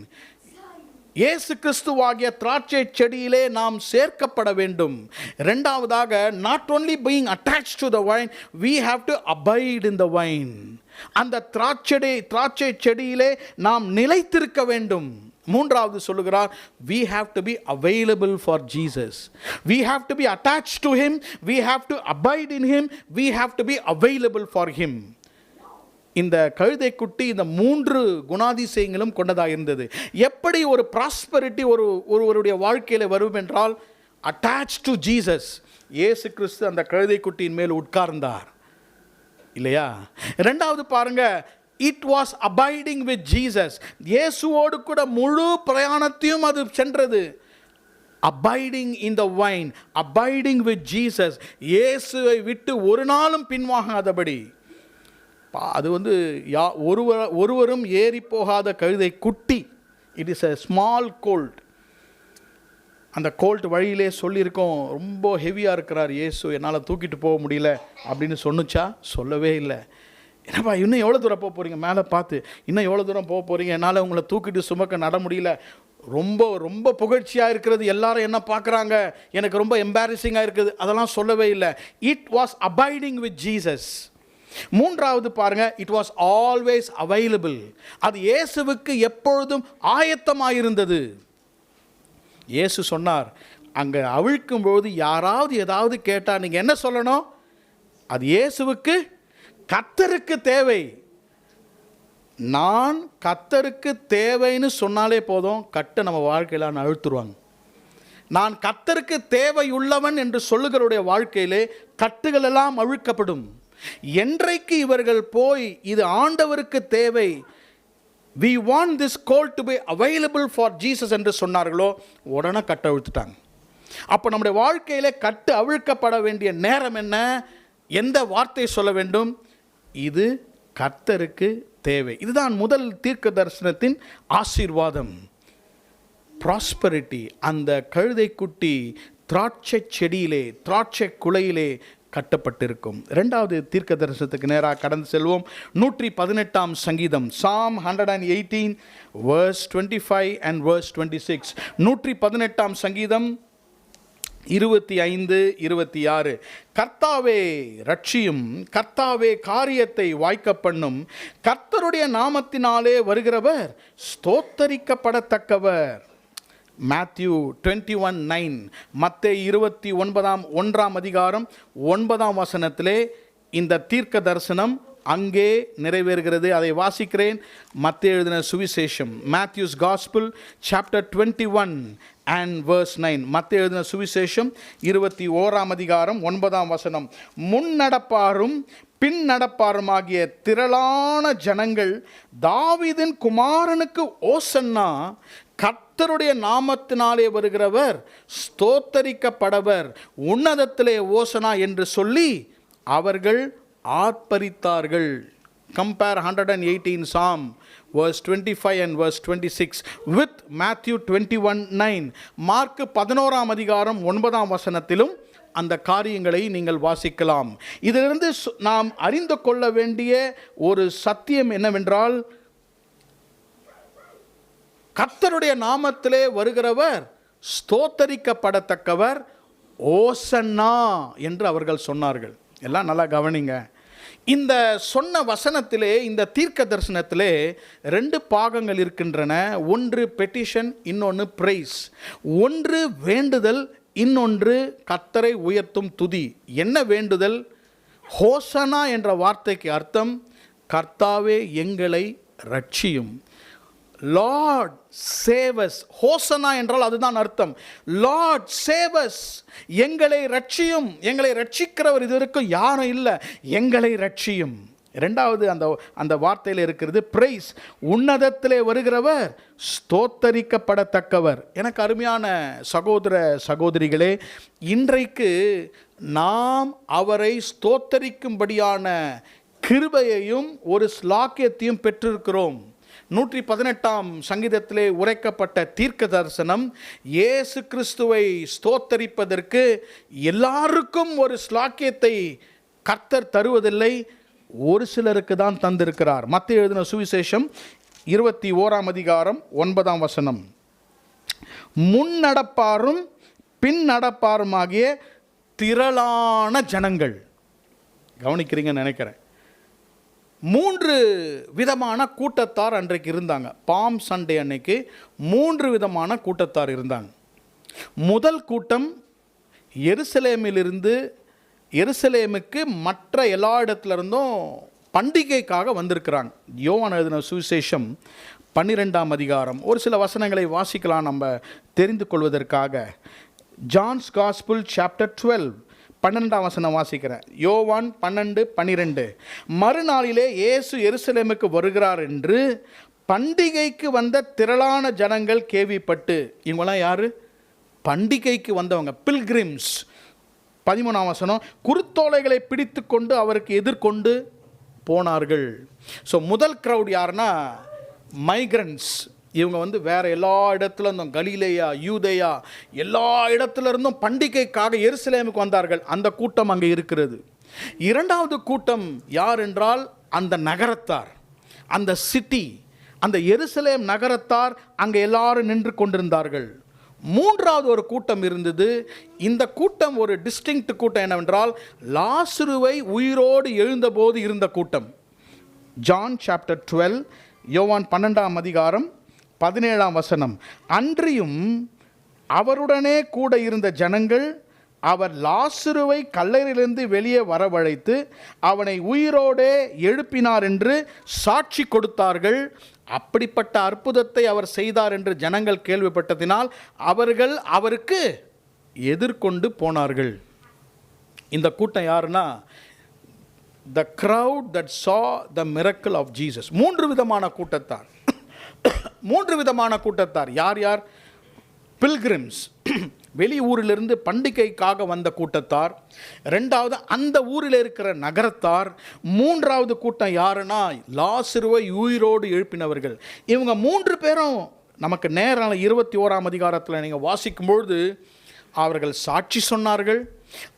இயேசு கிறிஸ்துவாகிய திராட்சை செடியிலே நாம் சேர்க்கப்பட வேண்டும். இரண்டாவதாக, not only being attached to the vine, we have to abide in the vine. அந்த திராட்சை செடியிலே நாம் நிலைத்திருக்க வேண்டும். மூன்றாவது சொல்லுகிறார், we have to be available for Jesus. We have to be attached to him, we have to abide in him, we have to be available for him. இந்த கழுதை குட்டி இந்த 3 குணாதிசயங்களும் கொண்டதாக இருந்தது. எப்படி ஒரு ப்ராஸ்பரிட்டி ஒருவருடைய வாழ்க்கையில் வரும் என்றால், attached to Jesus. இயேசு கிறிஸ்து அந்த கழுதை குட்டியின் மேல் உட்கார்ந்தார் இல்லையா? இரண்டாவது பாருங்க, it was abiding with Jesus. இயேசுவோடு கூட முழு பிரயாணத்தையும் அது சென்றது. abiding in the vine, abiding with Jesus. இயேசுவை விட்டு ஒரு நாளும் பின்வாங்காதபடி. அது ஒருவரும் ஏறி போகாத கழுதை குட்டி. It is a small colt. அந்த கோல்ட் வழியிலே சொல்லியிருக்கோம், ரொம்ப ஹெவியாக இருக்கிறார் இயேசு, என்னால் தூக்கிட்டு போக முடியல அப்படின்னு சொன்னுச்சா? சொல்லவே இல்லை. என்னப்பா இன்னும் எவ்வளோ தூரம் போக போகிறீங்க? மேலே பார்த்து இன்னும் எவ்வளோ தூரம் போக போகிறீங்க? என்னால் உங்களை தூக்கிட்டு சுமக்க நட முடியல. ரொம்ப ரொம்ப புகழ்ச்சியாக இருக்கிறது, எல்லாரும் என்ன பார்க்குறாங்க, எனக்கு ரொம்ப எம்பாரசிங்காக இருக்குது, அதெல்லாம் சொல்லவே இல்லை. It was abiding with Jesus. மூன்றாவது பாருங்க, இட் வாஸ் ஆல்வேஸ் அவைலபிள். அது இயேசுவுக்கு எப்பொழுதும் ஆயத்தமாயிருந்தது. இயேசு சொன்னார், அங்கே அவிழ்க்கும் பொழுது யாராவது ஏதாவது கேட்டால் நீங்கள் என்ன சொல்லணும்? அது இயேசுவுக்கு, கர்த்தருக்கு தேவை. நான் கர்த்தருக்கு தேவைன்னு சொன்னாலே போதும், கட்டை நம்ம வாழ்க்கையில் அழுத்துருவாங்க. நான் கர்த்தருக்கு தேவையுள்ளவன் என்று சொல்லுகிறவருடைய வாழ்க்கையிலே கட்டுகள் எல்லாம் அவிழ்க்கப்படும். என்றைக்கு இவர்கள் போய் இது ஆண்டவருக்கு தேவை, we want this colt to be available for Jesus என்று சொன்னார்களோ, உடனே கட்டு அவிழ்த்துட்டாங்க. அப்போ நம்முடைய வாழ்க்கையிலே கட்டு அவிழ்க்கப்பட வேண்டிய நேரம் என்ன? எந்த வார்த்தை சொல்ல வேண்டும்? இது கர்த்தருக்கு தேவை. இதுதான் முதல் தீர்க்க தரிசனத்தின் ஆசீர்வாதம், ப்ராஸ்பரிட்டி. அந்த கழுதை குட்டி திராட்சை செடியிலே, திராட்சை குலையிலே கட்டப்பட்டிருக்கும். இரண்டாவது தீர்க்க தரிசனத்துக்கு நேராக கடந்து செல்வோம். 118ஆம் சங்கீதம், Psalm 118 verse 25 and verse 26. 118ஆம் சங்கீதம் 25, 26. கர்த்தாவே ரட்சியும், கர்த்தாவே காரியத்தை வாய்க்க பண்ணும், கர்த்தருடைய நாமத்தினாலே வருகிறவர் ஸ்தோத்தரிக்கப்படத்தக்கவர். Matthew 21:9. மத்தேயு 29ஆம் அதிகாரம் 9ஆம் வசனத்திலே இந்த தீர்க்க தரிசனம் அங்கே நிறைவேறுகிறது. அதை வாசிக்கிறேன். மத்தேயு எழுதின சுவிசேஷம், Matthew's Gospel chapter 21 and verse 9. மத்தேயு எழுதின சுவிசேஷம் 21ஆம் அதிகாரம் 9ஆம் வசனம். முன்னடப்பாரும் பின் நடப்பாருமாகிய திரளான ஜனங்கள், தாவீதின் குமாரனுக்கு ஓசன்னா, கர்த்தருடைய நாமத்தினாலே வருகிறவர் ஸ்தோத்தரிக்கப்படவர், உன்னதத்திலே ஓசனா என்று சொல்லி அவர்கள் ஆர்ப்பரித்தார்கள். Compare 118 Psalm verse 25 and verse 26 with Matthew 21:9. Mark 11ஆம் அதிகாரம் 9ஆம் வசனத்திலும் அந்த காரியங்களை நீங்கள் வாசிக்கலாம். இதிலிருந்து நாம் அறிந்து கொள்ள வேண்டிய ஒரு சத்தியம் என்னவென்றால், கர்த்தருடைய நாமத்திலே வருகிறவர் ஸ்தோத்தரிக்கப்படத்தக்கவர், ஓசன்னா என்று அவர்கள் சொன்னார்கள். எல்லாம் நல்லா கவனிங்க. இந்த சொன்ன வசனத்திலே, இந்த தீர்க்க தரிசனத்திலே 2 பாகங்கள் இருக்கின்றன. ஒன்று பெட்டிஷன், இன்னொன்று பிரைஸ். ஒன்று வேண்டுதல், இன்னொன்று கர்த்தரை உயர்த்தும் துதி. என்ன வேண்டுதல்? ஹோசனா என்ற வார்த்தைக்கு அர்த்தம் கர்த்தாவே எங்களை ரட்சியும். Lord save as. ஹோசனா என்றால் அதுதான் அர்த்தம். லார்ட் சேவ் அஸ், எங்களை ரட்சியும். எங்களை ரட்சிக்கிறவர் இது வரைக்கும் யாரும் இல்லை, எங்களை ரட்சியும். இரண்டாவது அந்த வார்த்தையில் இருக்கிறது பிரைஸ். உன்னதத்திலே வருகிறவர் ஸ்தோத்தரிக்கப்படத்தக்கவர். எனக்கு அருமையான சகோதர சகோதரிகளே, இன்றைக்கு நாம் அவரை ஸ்தோத்தரிக்கும்படியான கிருபையையும் ஒரு ஸ்லாக்கியத்தையும் பெற்றிருக்கிறோம். 118ஆம் சங்கீதத்திலே உரைக்கப்பட்ட தீர்க்க தரிசனம் இயேசு கிறிஸ்துவை ஸ்தோத்தரிப்பதற்கு எல்லாருக்கும் ஒரு ஸ்லாக்கியத்தை கர்த்தர் தருவதில்லை, ஒரு சிலருக்கு தான் தந்திருக்கிறார். மத்தேயு எழுதின சுவிசேஷம் 21ஆம் அதிகாரம் 9ஆம் வசனம். முன் நடப்பாரும் பின் நடப்பாருமாகிய திரளான ஜனங்கள். கவனிக்கிறீங்கன்னு நினைக்கிறேன். 3 விதமான கூட்டத்தார் அன்றைக்கு இருந்தாங்க. பாம் சண்டே அன்னைக்கு 3 விதமான கூட்டத்தார் இருந்தாங்க. முதல் கூட்டம் எருசலேமுக்கு மற்ற எல்லா இடத்துல இருந்தும் பண்டிகைக்காக வந்திருக்கிறாங்க. யோவான் எழுதின சுவிசேஷம் 12ஆம் அதிகாரம் ஒரு சில வசனங்களை வாசிக்கலாம் நம்ம தெரிந்து கொள்வதற்காக. ஜான்ஸ் காஸ்பிள் சாப்டர் 12 12ஆம் வசனம் வாசிக்கிறேன். யோவான் 12:12. மறுநாளிலே இயேசு எருசலேமுக்கு வருகிறார் என்று பண்டிகைக்கு வந்த திரளான ஜனங்கள் கேள்விப்பட்டு. இவங்களாம் யாரு? பண்டிகைக்கு வந்தவங்க, பில்கிரிம்ஸ். 13ஆம் வசனம். குருத்தோலைகளை பிடித்து கொண்டு அவருக்கு எதிர்கொண்டு போனார்கள். ஸோ முதல் க்ரௌட் யாருன்னா மைக்ரன்ஸ். இவங்க வேறு எல்லா இடத்துல இருந்தும், கலிலேயா, யூதேயா, எல்லா இடத்துல இருந்தும் பண்டிகைக்காக எருசலேமுக்கு வந்தார்கள். அந்த கூட்டம் அங்கே இருக்கிறது. இரண்டாவது கூட்டம் யார் என்றால் அந்த நகரத்தார், அந்த சிட்டி, அந்த எருசலேம் நகரத்தார் அங்கே எல்லாரும் நின்று கொண்டிருந்தார்கள். மூன்றாவது ஒரு கூட்டம் இருந்தது. இந்த கூட்டம் ஒரு டிஸ்டிங்க்ட் கூட்டம். என்னவென்றால் லாசருவை உயிரோடு எழுந்தபோது இருந்த கூட்டம். ஜான் சாப்டர் 12, யோவான் 12ஆம் அதிகாரம் 17ஆம் வசனம். அன்றியும் அவருடனே கூட இருந்த ஜனங்கள் அவர் லாசருவை கல்லறையிலிருந்து வெளியே வரவழைத்து அவனை உயிரோடே எழுப்பினார் என்று சாட்சி கொடுத்தார்கள். அப்படிப்பட்ட அற்புதத்தை அவர் செய்தார் என்று ஜனங்கள் கேள்விப்பட்டதினால் அவர்கள் அவருக்கு எதிர்கொண்டு போனார்கள். இந்த கூட்டம் யாருன்னா the crowd that saw the miracle of Jesus. 3 விதமான கூட்டத்தார். 3 விதமான கூட்டத்தார். யார் யார்? பில்கிரிம்ஸ், வெளி ஊரிலிருந்து பண்டிகைக்காக வந்த கூட்டத்தார். ரெண்டாவது அந்த ஊரில் இருக்கிற நகரத்தார். மூன்றாவது கூட்டம் யாருன்னா லாசருவை உயிரோடு எழுப்பினவர்கள். இவங்க 3 பேரும் நமக்கு நேரான 21ஆம் அதிகாரத்தில் நீங்கள் வாசிக்கும்பொழுது அவர்கள் சாட்சி சொன்னார்கள்,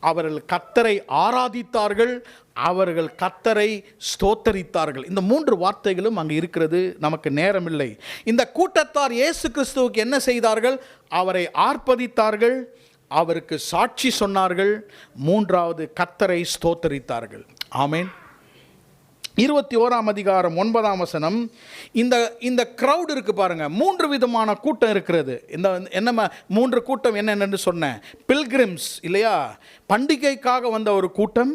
அவர்கள் கர்த்தரை ஆராதித்தார்கள், அவர்கள் கர்த்தரை ஸ்தோத்தரித்தார்கள். இந்த 3 வார்த்தைகளும் அங்கே இருக்கிறது. நமக்கு நேரமில்லை. இந்த கூட்டத்தார் இயேசு கிறிஸ்துவுக்கு என்ன செய்தார்கள்? அவரை ஆர்ப்பரித்தார்கள், அவருக்கு சாட்சி சொன்னார்கள், மூன்றாவது கர்த்தரை ஸ்தோத்தரித்தார்கள். ஆமென். 21ஆம் அதிகாரம் 9ஆம் வசனம். இந்த க்ரௌட் இருக்கு பாருங்க. 3 விதமான கூட்டம் இருக்கிறது. இந்த என்ன 3 கூட்டம் என்னென்னு சொன்னேன். பில்கிரிம்ஸ் இல்லையா, பண்டிகைக்காக வந்த ஒரு கூட்டம்,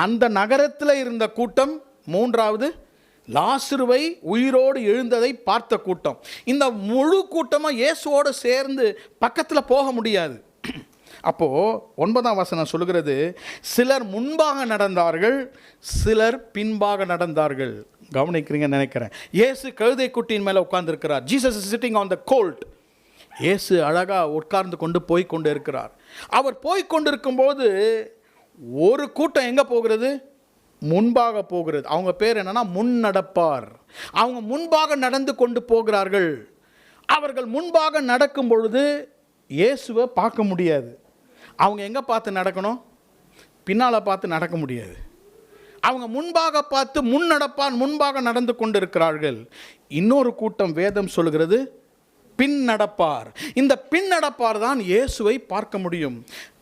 அந்த நகரத்தில் இருந்த கூட்டம், மூன்றாவது லாசருவை உயிரோடு எழுந்ததை பார்த்த கூட்டம். இந்த முழு கூட்டமாக இயேசுவோடு சேர்ந்து பக்கத்தில் போக முடியாது. அப்போது 9ஆம் வசனம் சொல்கிறது, சிலர் முன்பாக நடந்தார்கள், சிலர் பின்பாக நடந்தார்கள். கவனிக்கிறீங்கன்னு நினைக்கிறேன். இயேசு கழுதை குட்டியின் மேலே உட்கார்ந்துருக்கிறார். Jesus is sitting on the colt. இயேசு அழகாக உட்கார்ந்து கொண்டு போய் கொண்டு இருக்கிறார். அவர் போய் கொண்டிருக்கும்போது ஒரு கூட்டம் எங்கே போகிறது? முன்பாக போகிறது. அவங்க பேர் என்னன்னா முன்னடப்பார். அவங்க முன்பாக நடந்து கொண்டு போகிறார்கள். அவர்கள் முன்பாக நடக்கும் பொழுது இயேசுவை பார்க்க முடியாது. அவங்க எங்கே பார்த்து நடக்கணும்? பின்னால் பார்த்து நடக்க முடியாது. அவங்க முன்பாக பார்த்து முன்னடப்பான் முன்பாக நடந்து கொண்டு இருக்கிறார்கள். இன்னொரு கூட்டம் வேதம் சொல்கிறது பின் நடப்பார். இந்த பின் நடப்பார் தான் இயேசுவை பார்க்க முடியும்.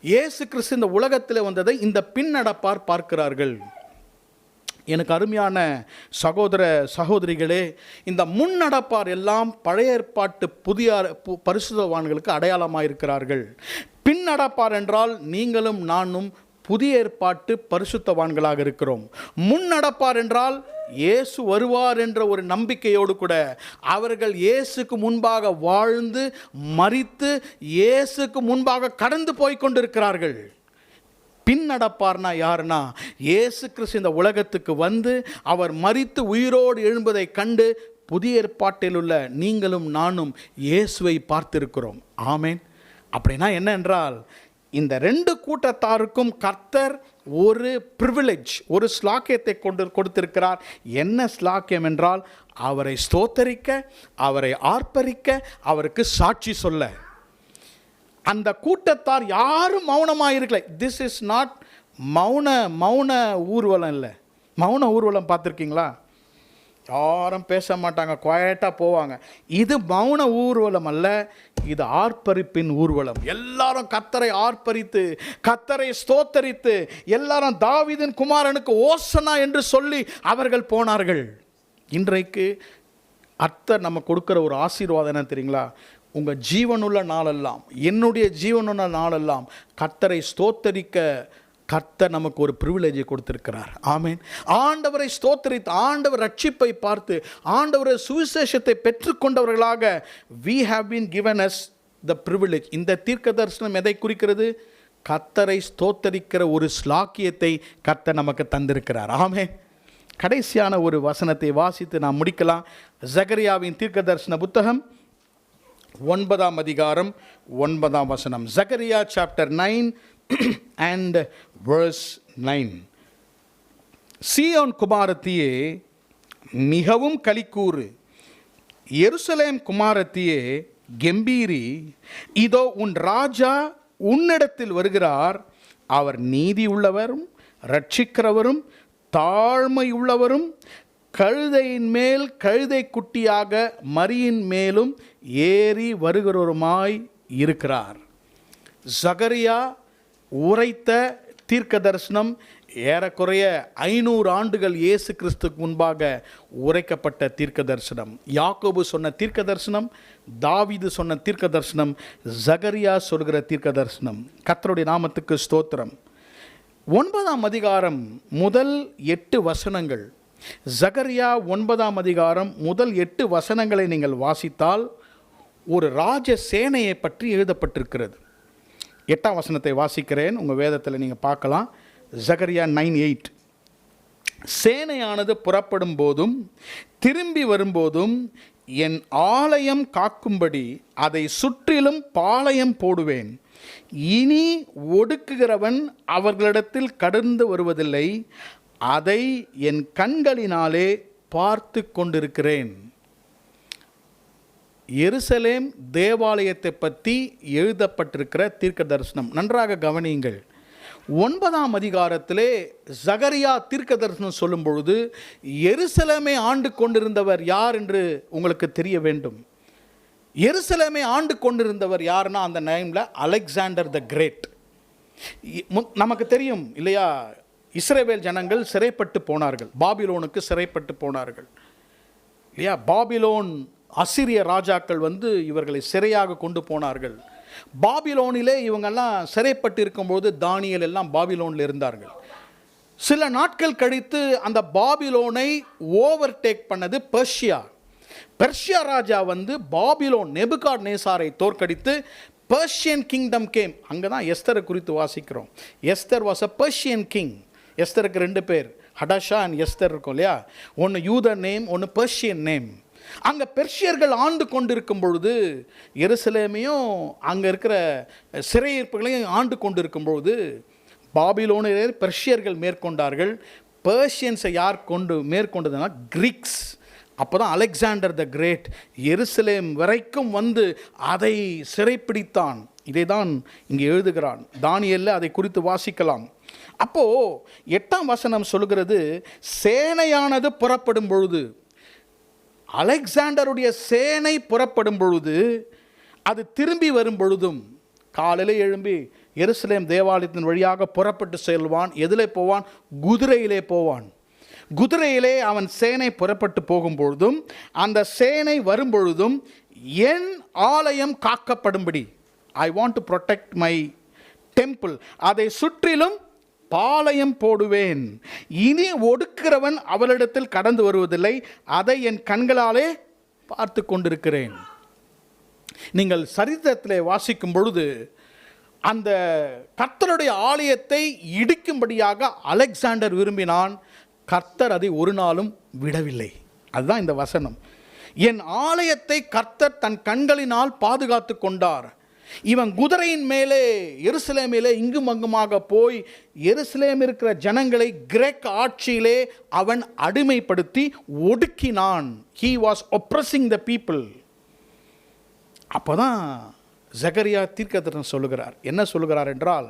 இயேசு கிறிஸ்து இந்த உலகத்தில் வந்ததை இந்த பின் நடப்பார் பார்க்கிறார்கள். எனக்கு அருமையான சகோதர சகோதரிகளே, இந்த முன்னடப்பார் எல்லாம் பழைய ஏற்பாட்டு புதிய பரிசுத்தவான்களுக்கு அடையாளமாக இருக்கிறார்கள். பின் நடப்பார் என்றால் நீங்களும் நானும் புதிய ஏற்பாட்டு பரிசுத்தவான்களாக இருக்கிறோம். முன் நடப்பார் என்றால் இயேசு வருவார் என்ற ஒரு நம்பிக்கையோடு கூட அவர்கள் இயேசுக்கு முன்பாக வாழ்ந்து மரித்து இயேசுக்கு முன்பாக கடந்து போய் கொண்டிருக்கிறார்கள். பின் நடப்பார்னா யாருன்னா, இயேசு கிறிஸ்து இந்த உலகத்துக்கு வந்து அவர் மரித்து உயிரோடு எழும்பதை கண்டு புதிய ஏற்பாட்டில் உள்ள நீங்களும் நானும் இயேசுவை பார்த்திருக்கிறோம். ஆமேன். அப்படின்னா என்ன என்றால், இந்த ரெண்டு கூட்டத்தாருக்கும் கர்த்தர் ஒரு பிரிவிலேஜ், ஒரு ஸ்லாக்கியத்தை கொடுத்திருக்கிறார். என்ன ஸ்லாக்கியம் என்றால், அவரை ஸ்தோத்தரிக்க, அவரை ஆர்ப்பரிக்க, அவருக்கு சாட்சி சொல்ல. அந்த கூட்டத்தார் யாரும் மௌனமாக இருக்கல. திஸ் இஸ் நாட் மௌன ஊர்வலம் இல்லை. மௌன ஊர்வலம் பார்த்துருக்கீங்களா? யாரும் பேச மாட்டாங்க, குவாய்ட்டாக போவாங்க. இது மௌன ஊர்வலம் அல்ல, இது ஆர்ப்பரிப்பின் ஊர்வலம். எல்லாரும் கர்த்தரை ஆர்ப்பரித்து கர்த்தரை ஸ்தோத்தரித்து எல்லாரும் தாவீதின் குமாரனுக்கு ஓசனா என்று சொல்லி அவர்கள் போனார்கள். இன்றைக்கு கர்த்தர் நம்ம கொடுக்குற ஒரு ஆசீர்வாதம் என்ன தெரியுங்களா? உங்கள் ஜீவனுள்ள நாளெல்லாம், என்னுடைய ஜீவனுள்ள நாளெல்லாம் கர்த்தரை ஸ்தோத்தரிக்க கர்த்தர் நமக்கு ஒரு பிரிவிலேஜை கொடுத்திருக்கிறார். ஆமேன். ஆண்டவரை ஸ்தோத்தரித்து ஆண்டவர் ரட்சிப்பை பார்த்து ஆண்டவரை சுவிசேஷத்தை பெற்றுக்கொண்டவர்களாக we have been given us the privilege. இந்த தீர்க்க தரிசனம் எதை குறிக்கிறது? கர்த்தரை ஸ்தோத்தரிக்கிற ஒரு ஸ்லாக்கியத்தை கர்த்தர் நமக்கு தந்திருக்கிறார். ஆமேன். கடைசியான ஒரு வசனத்தை வாசித்து நாம் முடிக்கலாம். ஜகரியாவின் தீர்க்க தரிசன புத்தகம் 9ஆம் அதிகாரம் 9ஆம் வசனம். Zechariah chapter 9 and verse 9. சீயோன் குமாரத்தியே மிகவும் களிக்கூறு, எருசலேம் குமாரத்தியே கெம்பீரி, இதோ உன் ராஜா உன்னிடத்தில் வருகிறார். அவர் நீதி உள்ளவரும் ரட்சிக்கிறவரும் தாழ்மை உள்ளவரும் கழுதையின் மேல் கழுதை குட்டியாக மரியின் மேலும் ஏறி வருகிறவருமாய் இருக்கிறார். ஜகரியா உரைத்த தீர்க்க தரிசனம் ஏறக்குறைய 500 ஆண்டுகள் இயேசு கிறிஸ்துக்கு முன்பாக உரைக்கப்பட்ட தீர்க்க தரிசனம். யாக்கோபு சொன்ன தீர்க்க தரிசனம், தாவீது சொன்ன தீர்க்க தரிசனம், ஜகரியா சொல்கிற தீர்க்க தரிசனம். கர்த்தருடைய நாமத்துக்கு ஸ்தோத்திரம். 9ஆம் அதிகாரம் முதல் 8 வசனங்கள், ஜகரியா 9ஆம் அதிகாரம் முதல் 8 வசனங்களை நீங்கள் வாசித்தால் ஒரு ராஜ சேனையை பற்றி எழுதப்பட்டிருக்கிறது. 8ஆம் வசனத்தை வாசிக்கிறேன், உங்கள் வேதத்தில் நீங்கள் பார்க்கலாம். ஜகரியா 9:8. சேனையானது புறப்படும் போதும் திரும்பி வரும்போதும் என் ஆலயம் காக்கும்படி அதை சுற்றிலும் பாளையம் போடுவேன். இனி ஒடுக்குகிறவன் அவர்களிடத்தில் கடந்து வருவதில்லை. அதை என் கண்களினாலே பார்த்து கொண்டிருக்கிறேன். எருசலேம் தேவாலயத்தை பற்றி எழுதப்பட்டிருக்கிற தீர்க்க தரிசனம் நன்றாக கவனியுங்கள். 9ஆம் அதிகாரத்திலே ஜகரியா தீர்க்க தரிசனம் சொல்லும் பொழுது எருசலேமை ஆண்டு கொண்டிருந்தவர் யார் என்று உங்களுக்கு தெரிய வேண்டும். எருசலேமை ஆண்டு கொண்டிருந்தவர் யாருன்னா, அந்த நேமில் அலெக்சாண்டர் த கிரேட். நமக்கு தெரியும் இல்லையா, இஸ்ரவேல் ஜனங்கள் சிறைப்பட்டு போனார்கள், பாபிலோனுக்கு சிறைப்பட்டு போனார்கள் இல்லையா. பாபிலோன் அசிரிய ராஜாக்கள் வந்து இவர்களை சிறையாக கொண்டு போனார்கள். பாபிலோனிலே இவங்கெல்லாம் சிறைப்பட்டு இருக்கும்போது தானியேல் எல்லாம் பாபிலோனில் இருந்தார்கள். சில நாட்கள் கழித்து அந்த பாபிலோனை ஓவர்டேக் பண்ணது பெர்ஷியா. பெர்ஷியா ராஜா வந்து பாபிலோன் நேபுகாத்நேசாரை தோற்கடித்து பெர்ஷியன் கிங்டம் கேம். அங்கே தான் எஸ்தரை குறித்து வாசிக்கிறோம். Esther was a Persian king. எஸ்தருக்கு 2 பேர், ஹடாஷா அண்ட் எஸ்தர் இருக்கும் இல்லையா. ஒன்று யூத நேம், ஒன்று பெர்ஷியன் நேம். அங்கே பெர்ஷியர்கள் ஆண்டு கொண்டிருக்கும் பொழுது எருசலேமையும் அங்கே இருக்கிற சிறையிருப்புகளையும் ஆண்டு கொண்டிருக்கும் பொழுது பாபிலோனிலே பெர்ஷியர்கள் மேற்கொண்டார்கள். பெர்ஷியன்ஸை யார் மேற்கொண்டதுன்னா கிரீக்ஸ். அப்போ தான் அலெக்சாண்டர் த கிரேட் எருசலேம் வரைக்கும் வந்து அதை சிறைப்பிடித்தான். இதை தான் இங்கே எழுதுகிறான். தானியேலில் அதை குறித்து வாசிக்கலாம். அப்போது 8ஆம் வசனம் சொல்கிறது, சேனையானது புறப்படும் பொழுது அலெக்சாண்டருடைய சேனை புறப்படும் பொழுது, அது திரும்பி வரும் பொழுதும், காலையில் எழும்பி எருசலேம் தேவாலயத்தின் வழியாக புறப்பட்டு செல்வான். எதிலே போவான்? குதிரையிலே போவான். குதிரையிலே அவன் சேனை புறப்பட்டு போகும்பொழுதும், அந்த சேனை வரும்பொழுதும், என் ஆலயம் காக்கப்படும்படி, I want to protect my temple, அதை சுற்றிலும் பாளையம் போடுவேன். இனி ஒடுக்கிறவன் அவளிடத்தில் கடந்து வருவதில்லை, அதை என் கண்களாலே பார்த்து கொண்டிருக்கிறேன். நீங்கள் சரித்திரத்திலே வாசிக்கும் பொழுது, அந்த கர்த்தருடைய ஆலயத்தை இடிக்கும்படியாக அலெக்சாண்டர் விரும்பினான். கர்த்தர் அதை ஒரு நாளும் விடவில்லை. அதுதான் இந்த வசனம். என் ஆலயத்தை கர்த்தர் தன் கண்களினால் பாதுகாத்து கொண்டார். இவன் குதிரையின் மேலே எருசலேமிலே இங்கும் அங்குமாக போய் எருசலேம் இருக்கிற ஜனங்களை கிரேக்க ஆட்சியிலே அவன் அடிமைப்படுத்தி ஒடுக்கினான். He was oppressing the people. அப்போதான் ஜகரியா தீர்க்கதரிசனம் சொல்லுகிறார். என்ன சொல்லுகிறார் என்றால்,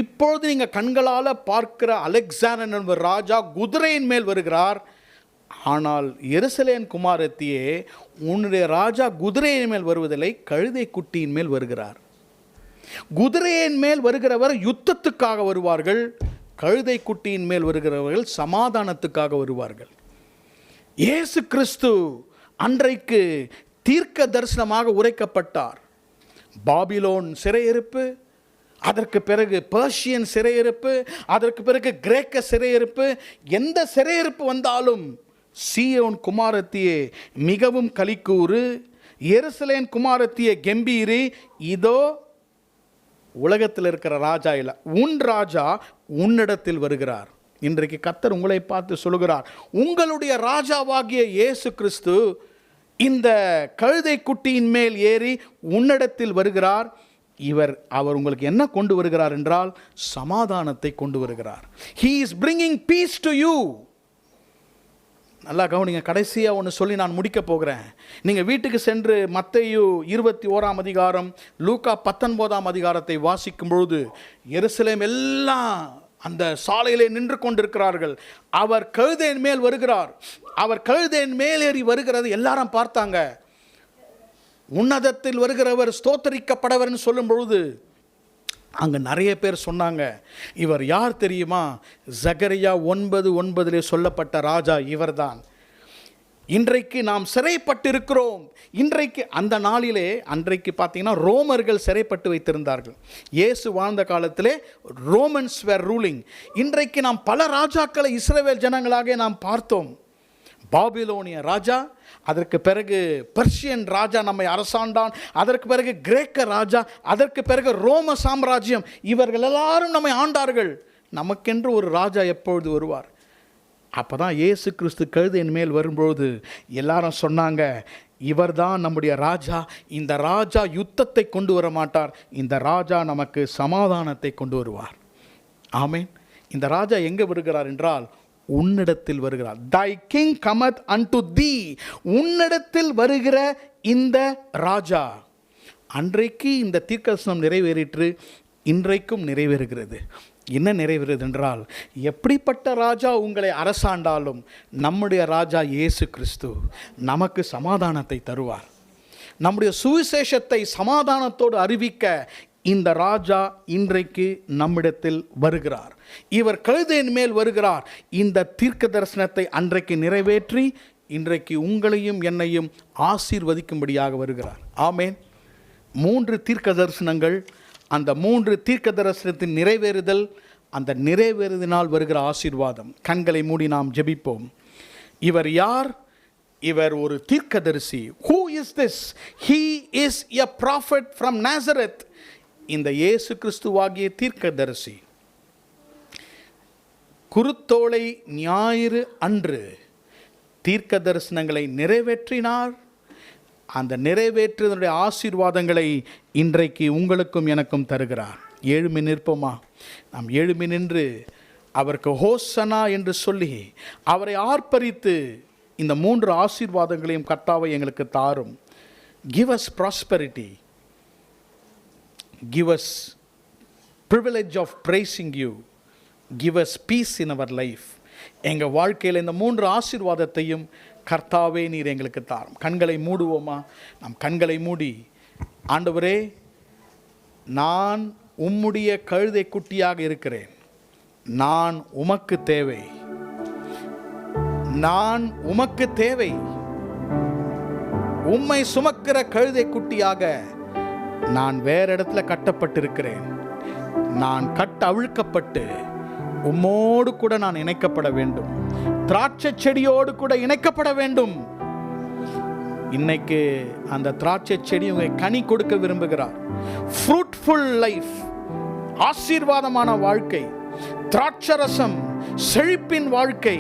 இப்பொழுது நீங்கள் கண்களால் பார்க்கிற அலெக்சாண்டர் என்ற ராஜா குதிரையின் மேல் வருகிறார். ஆனால் எருசலேம் குமாரத்தியே, உன்னுடைய ராஜா குதிரையின் மேல் வருவதில்லை, கழுதை குட்டியின் மேல் வருகிறார். குதிரையின் மேல் வருகிறவர் யுத்தத்துக்காக வருவார்கள், கழுதை குட்டியின் மேல் வருகிறவர்கள் சமாதானத்துக்காக வருவார்கள். இயேசு கிறிஸ்து அன்றைக்கு தீர்க்க தரிசனமாக உரைக்கப்பட்டார். பாபிலோன் சிறையிருப்பு, அதற்கு பிறகு பெர்ஷியன் சிறையிருப்பு, அதற்கு பிறகு கிரேக்க சிறையிருப்பு. எந்த சிறையிருப்பு வந்தாலும் சீயோன் குமாரத்தியே மிகவும் கலிக்கூறு, எருசலேம் குமாரத்தியே கெம்பீரி, இதோ உலகத்தில் இருக்கிற ராஜா இல்லை, உன் ராஜா உன்னிடத்தில் வருகிறார். இன்றைக்கு கர்த்தர் உங்களை பார்த்து சொல்லுகிறார், உங்களுடைய ராஜாவாகிய இயேசு கிறிஸ்து இந்த கழுதை குட்டியின் மேல் ஏறி உன்னிடத்தில் வருகிறார். அவர் உங்களுக்கு என்ன கொண்டு வருகிறார் என்றால் சமாதானத்தை கொண்டு வருகிறார். He is bringing peace to you. நல்லா கவனிங்க. கடைசியாக ஒன்று சொல்லி நான் முடிக்க போகிறேன். நீங்கள் வீட்டுக்கு சென்று மத்தேயு 21ஆம் அதிகாரம், லூக்கா 19ஆம் அதிகாரத்தை வாசிக்கும் பொழுது, எருசலேம் எல்லாம் அந்த சாலையிலே நின்று கொண்டிருக்கிறார்கள். அவர் கழுதையின் மேல் வருகிறார். அவர் கழுதையின் மேலேறி வருகிறது எல்லாரும் பார்த்தாங்க. உன்னதத்தில் வருகிறவர் ஸ்தோத்தரிக்கப்படவர்னு சொல்லும் பொழுது அங்கே நிறைய பேர் சொன்னாங்க, இவர் யார் தெரியுமா? ஜகரியா 9:9 சொல்லப்பட்ட ராஜா இவர்தான். இன்றைக்கு நாம் சிறைப்பட்டிருக்கிறோம். இன்றைக்கு அந்த நாளிலே, அன்றைக்கு பார்த்தீங்கன்னா ரோமர்கள் சிறைப்பட்டு வைத்திருந்தார்கள். இயேசு வாழ்ந்த காலத்திலே ரோமன்ஸ் வேர் ரூலிங். இன்றைக்கு நாம் பல ராஜாக்களை இஸ்ரவேல் ஜனங்களாக நாம் பார்த்தோம். பாபிலோனிய ராஜா, அதற்கு பிறகு பெர்ஷியன் ராஜா நம்மை அரசாண்டான், அதற்கு பிறகு கிரேக்க ராஜா, அதற்கு பிறகு ரோம சாம்ராஜ்யம். இவர்கள் எல்லாரும் நம்மை ஆண்டார்கள். நமக்கென்று ஒரு ராஜா எப்பொழுது வருவார்? அப்போ தான் இயேசு கிறிஸ்து கழுதையின் மேல் வரும்பொழுது எல்லாரும் சொன்னாங்க, இவர்தான் நம்முடைய ராஜா. இந்த ராஜா யுத்தத்தை கொண்டு வர மாட்டார், இந்த ராஜா நமக்கு சமாதானத்தை கொண்டு வருவார். ஆமென். இந்த ராஜா எங்கே வருகிறார் என்றால் உன்னிடத்தில் வருகிறார். Thy king cometh unto thee. உன்னிடத்தில் வருகிற இந்த ராஜா. அன்றைக்கு இந்த தீர்க்கதரிசனம் நிறைவேறிற்று, இன்றைக்கும் நிறைவேறுகிறது. என்ன நிறைவேறுகிறது என்றால், எப்படிப்பட்ட ராஜா உங்களை அரசாண்டாலும் நம்முடைய ராஜா இயேசு கிறிஸ்து நமக்கு சமாதானத்தை தருவார். நம்முடைய சுவிசேஷத்தை சமாதானத்தோடு அறிவிக்க இந்த ராஜா இன்றைக்கு நம்மிடத்தில் வருகிறார். இவர் கழுதையின் மேல் வருகிறார். இந்த தீர்க்க தரிசனத்தை அன்றைக்கு நிறைவேற்றி இன்றைக்கு உங்களையும் என்னையும் ஆசீர்வதிக்கும்படியாக வருகிறார். ஆமேன். 3 தீர்க்க தரிசனங்கள், அந்த 3 தீர்க்க தரிசனத்தின் நிறைவேறுதல், அந்த நிறைவேறுதினால் வருகிற ஆசீர்வாதம். கண்களை மூடி நாம் ஜெபிப்போம். இவர் யார்? இவர் ஒரு தீர்க்கதரிசி. Who is this? He is a prophet from Nazareth. இந்த இயேசு கிறிஸ்துவாகிய தீர்க்கதரிசி குருத்தோலை ஞாயிறு அன்று தீர்க்க தரிசனங்களை நிறைவேற்றினார். அந்த நிறைவேற்றுவதனுடைய ஆசீர்வாதங்களை இன்றைக்கு உங்களுக்கும் எனக்கும் தருகிறார். எழும்பி நிற்போமா? நாம் எழும்பி நின்று அவருக்கு ஹோசனா என்று சொல்லி அவரை ஆர்ப்பரித்து இந்த 3 ஆசீர்வாதங்களையும் கர்த்தாவை எங்களுக்கு தாரும். Give us prosperity. Give us privilege of praising you. Give us peace in our life. எங்கள் வாழ்க்கையில் இந்த 3 ஆசீர்வாதத்தையும் கர்த்தாவே நீர் எங்களுக்கு தாரும். கண்களை மூடுவோமா? நம் கண்களை மூடி, ஆண்டவரே, நான் உம்முடைய கழுதை குட்டியாக இருக்கிறேன், நான் உமக்கு தேவை, நான் உமக்கு தேவை. உம்மை சுமக்கிற கழுதை குட்டியாக நான் வேற இடத்துல கட்டப்பட்டிருக்கிறேன். நான் அவிழ்க்கப்பட்டு உம்மோடு கூட நான் இணைக்கப்பட வேண்டும், திராட்சை செடியோடு கூட இணைக்கப்பட வேண்டும். இன்னைக்கு அந்த திராட்சை செடி உங்களை கனி கொடுக்க விரும்புகிறார். ஃப்ரூட்ஃபுல் லைஃப், ஆசீர்வாதமான வாழ்க்கை, திராட்சரசம், செழிப்பின் வாழ்க்கை.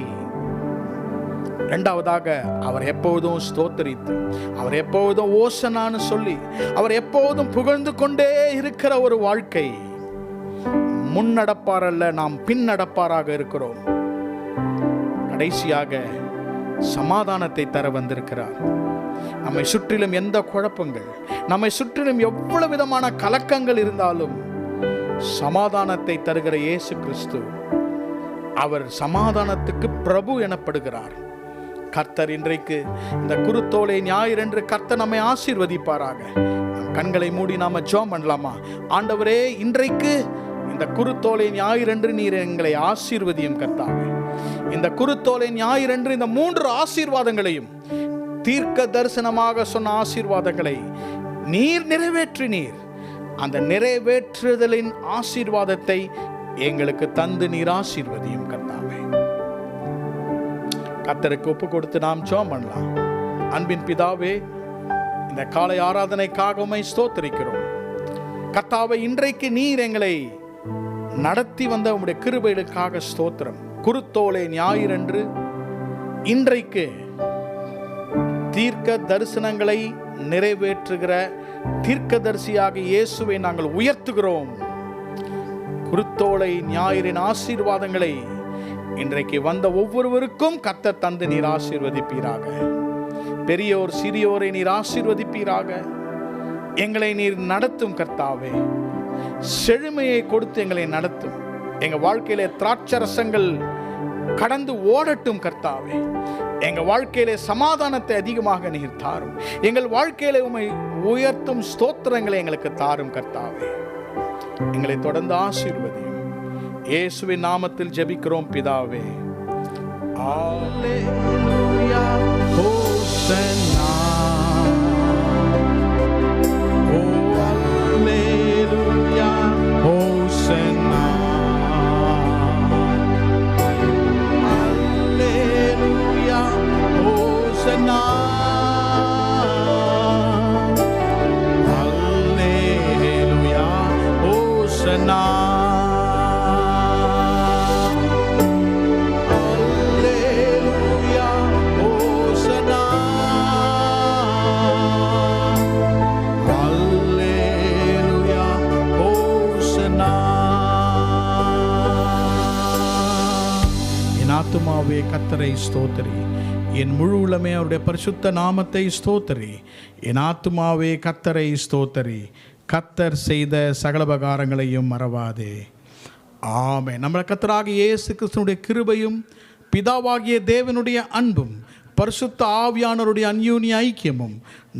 இரண்டாவதாக, அவர் எப்போதும் ஸ்தோத்திரித்து, அவர் எப்போதும் ஓசனான்னு சொல்லி, அவர் எப்போதும் புகழ்ந்து கொண்டே இருக்கிற ஒரு வாழ்க்கை. முன்னடப்பார் அல்ல, நாம் பின்னடப்பாராக இருக்கிறோம். கடைசியாக சமாதானத்தை தர வந்திருக்கிறார். நம்மை சுற்றிலும் எந்த குழப்பங்கள், நம்மை சுற்றிலும் எவ்வளவு விதமான கலக்கங்கள் இருந்தாலும் சமாதானத்தை தருகிற இயேசு கிறிஸ்து, அவர் சமாதானத்துக்கு பிரபு எனப்படுகிறார். கர்த்தர் இன்றைக்கு இந்த குருத்தோலை ஞாயிறன்று கர்த்தர் நம்மை ஆசீர்வதிப்பாராக. நம் கண்களை மூடி நாம ஜெபம் பண்ணலாமா? ஆண்டவரே, இன்றைக்கு இந்த குருத்தோலை ஞாயிறன்று நீர் எங்களை ஆசீர்வதியும் கர்த்தாவே. இந்த குருத்தோலை ஞாயிறன்று இந்த 3 ஆசீர்வாதங்களையும், தீர்க்க தரிசனமாக சொன்ன ஆசீர்வாதங்களை நீர் நிறைவேற்றினீர். அந்த நிறைவேற்றுதலின் ஆசீர்வாதத்தை எங்களுக்கு தந்து நீர் ஆசீர்வதியும் கர்த்தாவே. கர்த்தருக்கு ஒப்பு கொடுத்து நாம் ஜெபம் பண்ணலாம். அன்பின் பிதாவே, இந்த காலை ஆராதனைக்காக உம்மை ஸ்தோத்திரிக்கிறோம் கர்த்தாவே. இன்றைக்கு நீர் எங்களை நடத்தி வந்த உம்முடைய கிருபைகளுக்காக ஸ்தோத்திரம். குருத்தோலை ஞாயிறன்று இன்றைக்கு தீர்க்க தரிசனங்களை நிறைவேற்றுகிற தீர்க்கதரிசியாக இயேசுவை நாங்கள் உயர்த்துகிறோம். குருத்தோலை ஞாயிறின் ஆசீர்வாதங்களை இன்றைக்கு வந்த ஒவ்வொருவருக்கும் கர்த்தர் தந்து நீர் ஆசீர்வதிப்பீராக. பெரியோர் சிறியோரை நீர் ஆசீர்வதிப்பீராக. எங்களை நீர் நடத்தும் கர்த்தாவே. செழுமையை கொடுத்து எங்களை நடத்தும். எங்க வாழ்க்கையிலே திராட்சரசங்கள் கடந்து ஓடட்டும் கர்த்தாவே. எங்க வாழ்க்கையிலே சமாதானத்தை அதிகமாக நீர் தாரும். எங்கள் வாழ்க்கையிலே உம்மை உயர்த்தும் ஸ்தோத்திரங்களை எங்களுக்கு தாரும் கர்த்தாவே. எங்களை தொடர்ந்து ஆசீர்வதியும். இயேசுவின் நாமத்தில் ஜெபிக்கிறோம் பிதாவே. அல்லேலூயா. ஹோசன்னா. ஓ அல்லேலூயா. ஹோசன்னா. அல்லேலூயா. ஹோசன்னா. அல்லேலூயா. ஹோசன்னா. ஆத்துமாவே கர்த்தரை ஸ்தோத்திரி, என் முழு உள்ளமே அவருடைய பரிசுத்த நாமத்தை ஸ்தோத்திரி. என் ஆத்துமாவே கர்த்தரை ஸ்தோத்திரி, கர்த்தர் செய்த சகலபகாரங்களையும் மறவாதே. ஆமென். நம்ம கர்த்தராகிய இயேசு கிறிஸ்துவினுடைய கிருபையும் பிதாவாகிய தேவனுடைய அன்பும் பரிசுத்த ஆவியானவருடைய அந்யோன்ய ஐக்கியமும்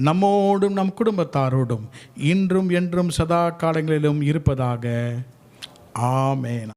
நம்மோடும் நம் குடும்பத்தாரோடும் இன்றும் என்றும் சதா காலங்களிலும் இருப்பதாக. ஆமென்.